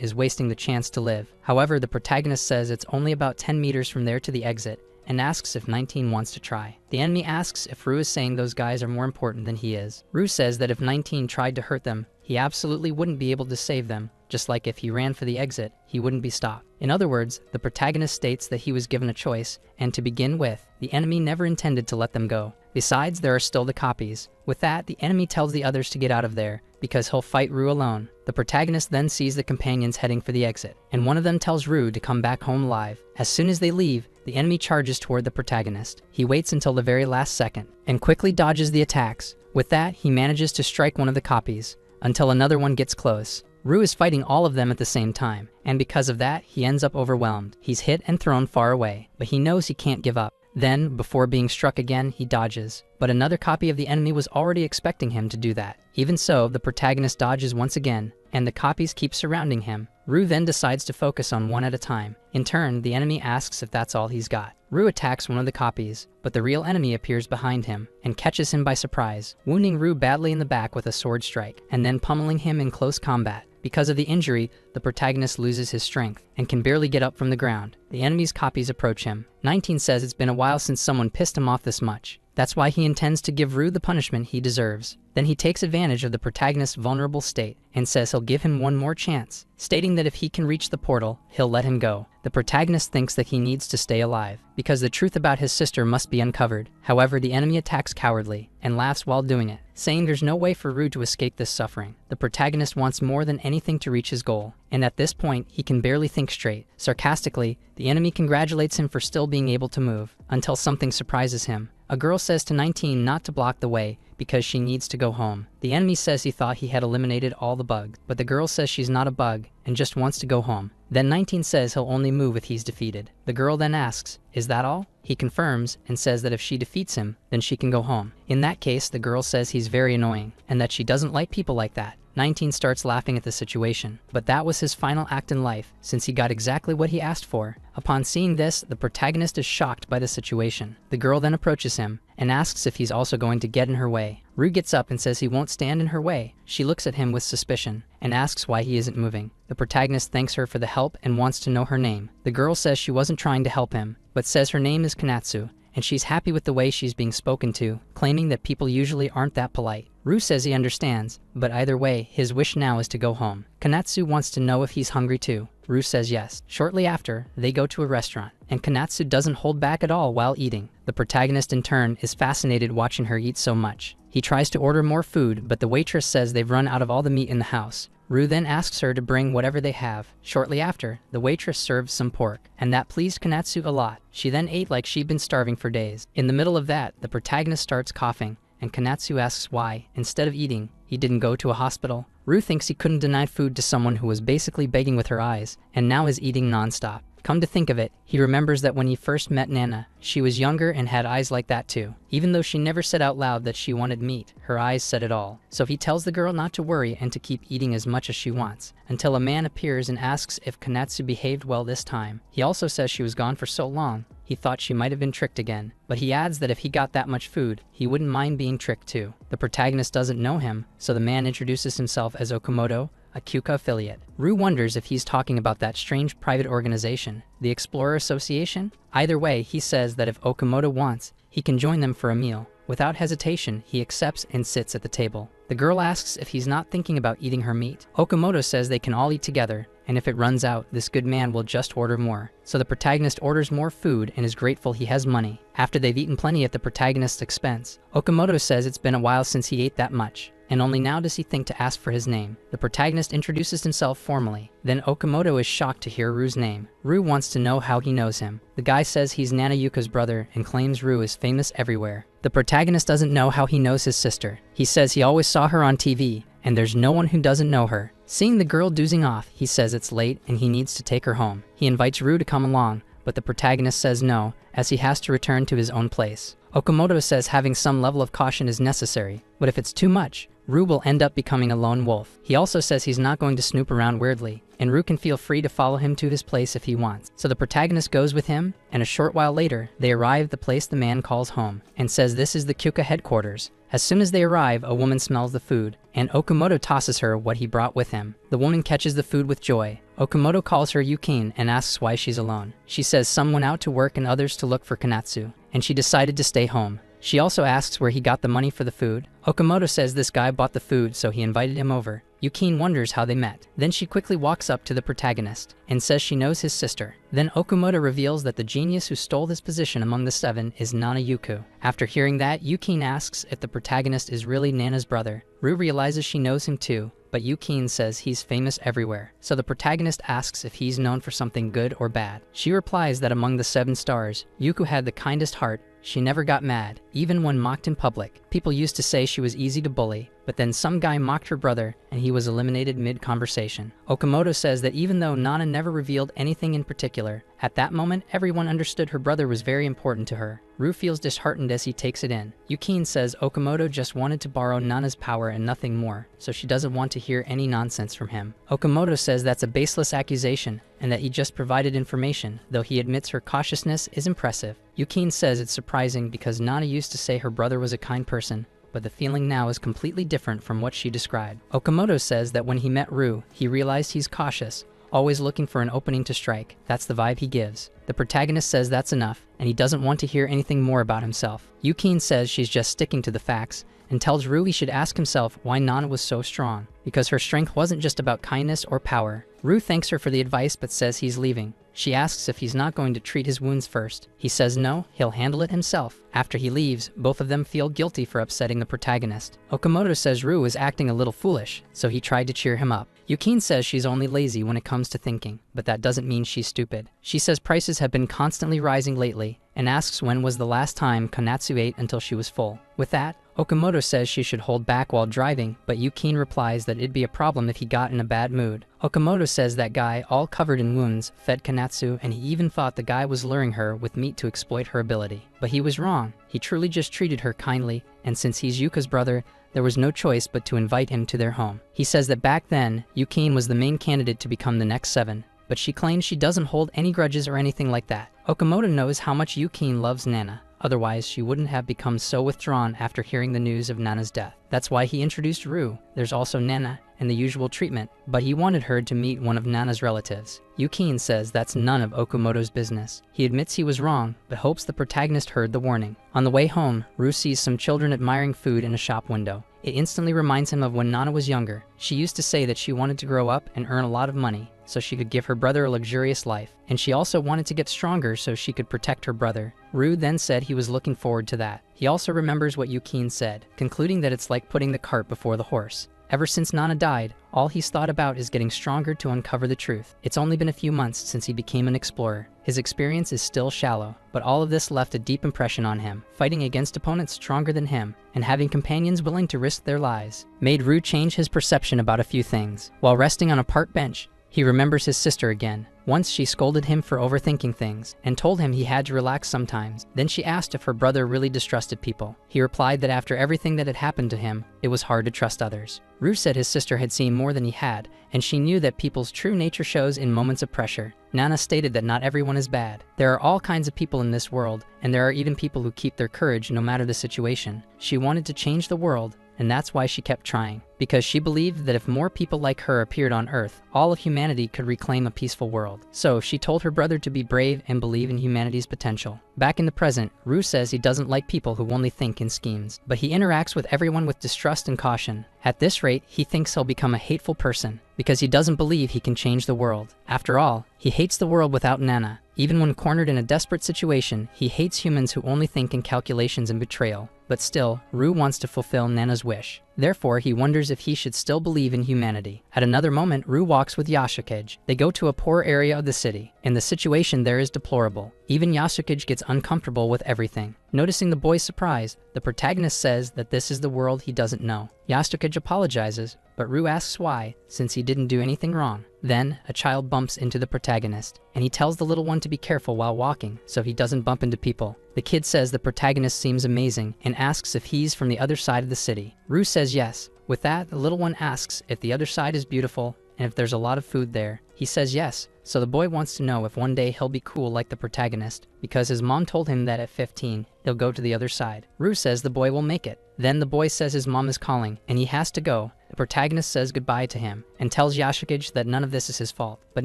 A: is wasting the chance to live. However, the protagonist says it's only about 10 meters from there to the exit, and asks if 19 wants to try. The enemy asks if Rue is saying those guys are more important than he is. Rue says that if 19 tried to hurt them, he absolutely wouldn't be able to save them, just like if he ran for the exit, he wouldn't be stopped. In other words, the protagonist states that he was given a choice, and to begin with, the enemy never intended to let them go. Besides, there are still the copies. With that, the enemy tells the others to get out of there, because he'll fight Rue alone. The protagonist then sees the companions heading for the exit, and one of them tells Rue to come back home alive. As soon as they leave, the enemy charges toward the protagonist. He waits until the very last second, and quickly dodges the attacks. With that, he manages to strike one of the copies, until another one gets close. Rue is fighting all of them at the same time, and because of that, he ends up overwhelmed. He's hit and thrown far away, but he knows he can't give up. Then, before being struck again, he dodges. But another copy of the enemy was already expecting him to do that. Even so, the protagonist dodges once again, and the copies keep surrounding him. Rue then decides to focus on one at a time. In turn, the enemy asks if that's all he's got. Rue attacks one of the copies, but the real enemy appears behind him and catches him by surprise, wounding Rue badly in the back with a sword strike, and then pummeling him in close combat. Because of the injury, the protagonist loses his strength and can barely get up from the ground. The enemy's copies approach him. 19 says it's been a while since someone pissed him off this much. That's why he intends to give Rue the punishment he deserves. Then he takes advantage of the protagonist's vulnerable state and says he'll give him one more chance, stating that if he can reach the portal, he'll let him go. The protagonist thinks that he needs to stay alive, because the truth about his sister must be uncovered. However, the enemy attacks cowardly and laughs while doing it, saying there's no way for Rue to escape this suffering. The protagonist wants more than anything to reach his goal, and at this point, he can barely think straight. Sarcastically, the enemy congratulates him for still being able to move, until something surprises him. A girl says to 19 not to block the way because she needs to go home. The enemy says he thought he had eliminated all the bugs, but the girl says she's not a bug and just wants to go home. Then 19 says he'll only move if he's defeated. The girl then asks, "Is that all?" He confirms and says that if she defeats him, then she can go home. In that case, the girl says he's very annoying and that she doesn't like people like that. 19 starts laughing at the situation, but that was his final act in life, since he got exactly what he asked for. Upon seeing this, the protagonist is shocked by the situation. The girl then approaches him and asks if he's also going to get in her way. Rue gets up and says he won't stand in her way. She looks at him with suspicion and asks why he isn't moving. The protagonist thanks her for the help and wants to know her name. The girl says she wasn't trying to help him, but says her name is Kanatsu, and she's happy with the way she's being spoken to, claiming that people usually aren't that polite. Rue says he understands, but either way, his wish now is to go home. Kanatsu wants to know if he's hungry too. Rue says yes. Shortly after, they go to a restaurant, and Kanatsu doesn't hold back at all while eating. The protagonist in turn is fascinated watching her eat so much. He tries to order more food, but the waitress says they've run out of all the meat in the house. Rue then asks her to bring whatever they have. Shortly after, the waitress serves some pork, and that pleased Kanatsu a lot. She then ate like she'd been starving for days. In the middle of that, the protagonist starts coughing, and Kanatsu asks why, instead of eating, he didn't go to a hospital. Rue thinks he couldn't deny food to someone who was basically begging with her eyes, and now is eating non-stop. Come to think of it, he remembers that when he first met Nana, she was younger and had eyes like that too. Even though she never said out loud that she wanted meat, her eyes said it all. So he tells the girl not to worry and to keep eating as much as she wants, until a man appears and asks if Konatsu behaved well this time. He also says she was gone for so long, he thought she might have been tricked again. But he adds that if he got that much food, he wouldn't mind being tricked too. The protagonist doesn't know him, so the man introduces himself as Okamoto, a Kyuka affiliate. Rue wonders if he's talking about that strange private organization, the Explorer Association? Either way, he says that if Okamoto wants, he can join them for a meal. Without hesitation, he accepts and sits at the table. The girl asks if he's not thinking about eating her meat. Okamoto says they can all eat together, and if it runs out, this good man will just order more. So the protagonist orders more food and is grateful he has money. After they've eaten plenty at the protagonist's expense, Okamoto says it's been a while since he ate that much, and only now does he think to ask for his name. The protagonist introduces himself formally. Then Okamoto is shocked to hear Rue's name. Rue wants to know how he knows him. The guy says he's Nana Yuka's brother and claims Rue is famous everywhere. The protagonist doesn't know how he knows his sister. He says he always saw her on TV, and there's no one who doesn't know her. Seeing the girl dozing off, he says it's late and he needs to take her home. He invites Rue to come along, but the protagonist says no, as he has to return to his own place. Okamoto says having some level of caution is necessary, but if it's too much, Rue will end up becoming a lone wolf. He also says he's not going to snoop around weirdly, and Rue can feel free to follow him to his place if he wants. So the protagonist goes with him, and a short while later, they arrive at the place the man calls home, and says this is the Kyuka headquarters. As soon as they arrive, a woman smells the food, and Okamoto tosses her what he brought with him. The woman catches the food with joy. Okamoto calls her Yukine and asks why she's alone. She says some went out to work and others to look for Konatsu, and she decided to stay home. She also asks where he got the money for the food. Okamoto says this guy bought the food, so he invited him over. Yukine wonders how they met. Then she quickly walks up to the protagonist and says she knows his sister. Then Okamoto reveals that the genius who stole his position among the seven is Nana Yuku. After hearing that, Yukine asks if the protagonist is really Nana's brother. Rue realizes she knows him too, but Yukine says he's famous everywhere. So the protagonist asks if he's known for something good or bad. She replies that among the 7 stars, Yuku had the kindest heart. She never got mad, even when mocked in public. People used to say she was easy to bully, but then some guy mocked her brother and he was eliminated mid-conversation. Okamoto says that even though Nana never revealed anything in particular, at that moment everyone understood her brother was very important to her. Rue feels disheartened as he takes it in. Yukine says Okamoto just wanted to borrow Nana's power and nothing more, so she doesn't want to hear any nonsense from him. Okamoto says that's a baseless accusation and that he just provided information, though he admits her cautiousness is impressive. Yukine says it's surprising because Nana used to say her brother was a kind person, but the feeling now is completely different from what she described. Okamoto says that when he met Rue, he realized he's cautious, always looking for an opening to strike. That's the vibe he gives. The protagonist says that's enough, and he doesn't want to hear anything more about himself. Yukine says she's just sticking to the facts, and tells Rue he should ask himself why Nana was so strong, because her strength wasn't just about kindness or power. Rue thanks her for the advice but says he's leaving. She asks if he's not going to treat his wounds first. He says no, he'll handle it himself. After he leaves, both of them feel guilty for upsetting the protagonist. Okamoto says Rue is acting a little foolish, so he tried to cheer him up. Yukine says she's only lazy when it comes to thinking, but that doesn't mean she's stupid. She says prices have been constantly rising lately, and asks when was the last time Konatsu ate until she was full. With that, Okamoto says she should hold back while driving, but Yukine replies that it'd be a problem if he got in a bad mood. Okamoto says that guy, all covered in wounds, fed Konatsu, and he even thought the guy was luring her with meat to exploit her ability. But he was wrong. He truly just treated her kindly, and since he's Yuka's brother, there was no choice but to invite him to their home. He says that back then, Yukine was the main candidate to become the next 7, but she claims she doesn't hold any grudges or anything like that. Okamoto knows how much Yukine loves Nana. Otherwise, she wouldn't have become so withdrawn after hearing the news of Nana's death. That's why he introduced Rue. There's also Nana and the usual treatment, but he wanted her to meet one of Nana's relatives. Yukine says that's none of Okamoto's business. He admits he was wrong, but hopes the protagonist heard the warning. On the way home, Rue sees some children admiring food in a shop window. It instantly reminds him of when Nana was younger. She used to say that she wanted to grow up and earn a lot of money, so she could give her brother a luxurious life, and she also wanted to get stronger so she could protect her brother. Rue then said he was looking forward to that. He also remembers what Yukine said, concluding that it's like putting the cart before the horse. Ever since Nana died, all he's thought about is getting stronger to uncover the truth. It's only been a few months since he became an explorer. His experience is still shallow, but all of this left a deep impression on him. Fighting against opponents stronger than him, and having companions willing to risk their lives, made Rue change his perception about a few things. While resting on a park bench, He remembers his sister again. Once she scolded him for overthinking things and told him he had to relax sometimes. Then she asked if her brother really distrusted people. He replied that after everything that had happened to him, it was hard to trust others. Rue said his sister had seen more than he had, and she knew that people's true nature shows in moments of pressure. Nana stated that not everyone is bad. There are all kinds of people in this world, and there are even people who keep their courage no matter the situation. She wanted to change the world, and that's why she kept trying, because she believed that if more people like her appeared on Earth, all of humanity could reclaim a peaceful world. So she told her brother to be brave and believe in humanity's potential. Back in the present, Rue says he doesn't like people who only think in schemes, but he interacts with everyone with distrust and caution. At this rate, he thinks he'll become a hateful person, because he doesn't believe he can change the world. After all, he hates the world without Nana. Even when cornered in a desperate situation, he hates humans who only think in calculations and betrayal. But still, Rue wants to fulfill Nana's wish. Therefore, he wonders if he should still believe in humanity. At another moment, Rue walks with Yashukage. They go to a poor area of the city, and the situation there is deplorable. Even Yashukage gets uncomfortable with everything. Noticing the boy's surprise, the protagonist says that this is the world he doesn't know. Yashukage apologizes, but Rue asks why, since he didn't do anything wrong. Then, a child bumps into the protagonist, and he tells the little one to be careful while walking so he doesn't bump into people. The kid says the protagonist seems amazing and asks if he's from the other side of the city. Rue says yes. With that, the little one asks if the other side is beautiful and if there's a lot of food there. He says yes, so the boy wants to know if one day he'll be cool like the protagonist, because his mom told him that at 15, he'll go to the other side. Rue says the boy will make it. Then the boy says his mom is calling, and he has to go. The protagonist says goodbye to him, and tells Yashukage that none of this is his fault. But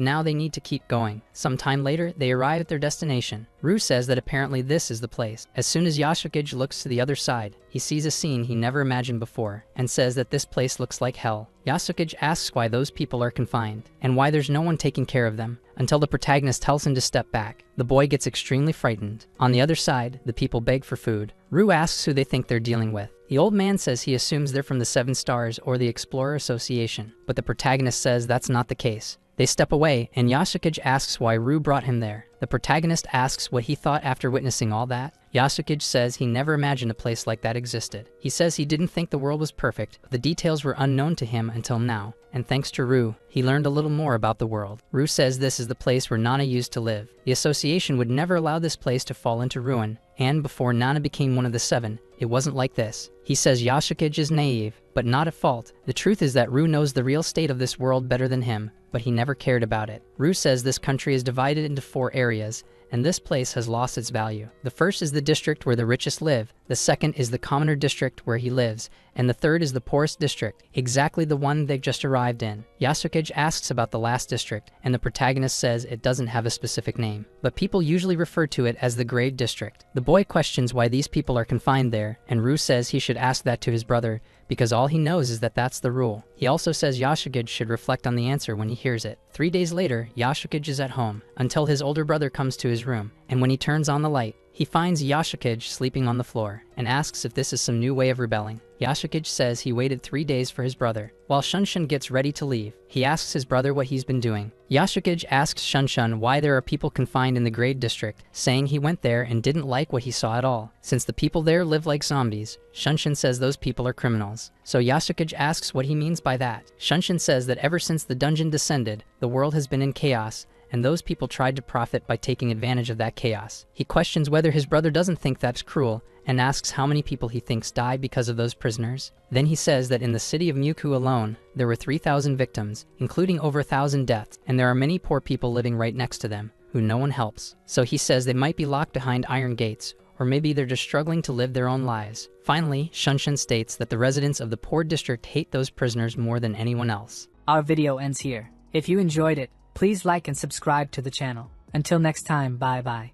A: now they need to keep going. Sometime later, they arrive at their destination. Rue says that apparently this is the place. As soon as Yashukage looks to the other side, he sees a scene he never imagined before, and says that this place looks like hell. Yashukage asks why those people are confined, and why there's no one taking care of them, until the protagonist tells him to step back. The boy gets extremely frightened. On the other side, the people beg for food. Rue asks who they think they're dealing with. The old man says he assumes they're from the Seven Stars or the Explorer Association, but the protagonist says that's not the case. They step away, and Yashukage asks why Rue brought him there. The protagonist asks what he thought after witnessing all that. Yashukage says he never imagined a place like that existed. He says he didn't think the world was perfect, but the details were unknown to him until now, and thanks to Rue, he learned a little more about the world. Rue says this is the place where Nana used to live. The association would never allow this place to fall into ruin, and before Nana became one of the seven, it wasn't like this. He says Yashukage is naive, but not at fault. The truth is that Rue knows the real state of this world better than him, but he never cared about it. Rue says this country is divided into 4 areas, and this place has lost its value. The first is the district where the richest live, the second is the commoner district where he lives, and the third is the poorest district, exactly the one they've just arrived in. Yashukage asks about the last district, and the protagonist says it doesn't have a specific name, but people usually refer to it as the Grave District. The boy questions why these people are confined there, and Rue says he should ask that to his brother, because all he knows is that that's the rule. He also says Yashukage should reflect on the answer when he hears it. 3 days later, Yashukage is at home, until his older brother comes to his room, and when he turns on the light, he finds Yashukage sleeping on the floor, and asks if this is some new way of rebelling. Yashukage says he waited 3 days for his brother. While Shanhan gets ready to leave, he asks his brother what he's been doing. Yashukage asks Shanhan why there are people confined in the Grade District, saying he went there and didn't like what he saw at all. Since the people there live like zombies, Shanhan says those people are criminals. So Yashukage asks what he means by that. Shanhan says that ever since the dungeon descended, the world has been in chaos, and those people tried to profit by taking advantage of that chaos. He questions whether his brother doesn't think that's cruel, and asks how many people he thinks died because of those prisoners. Then he says that in the city of Muku alone, there were 3,000 victims, including over 1,000 deaths, and there are many poor people living right next to them, who no one helps. So he says they might be locked behind iron gates, or maybe they're just struggling to live their own lives. Finally, Shanhan states that the residents of the poor district hate those prisoners more than anyone else.
B: Our video ends here. If you enjoyed it, please like and subscribe to the channel. Until next time, bye bye.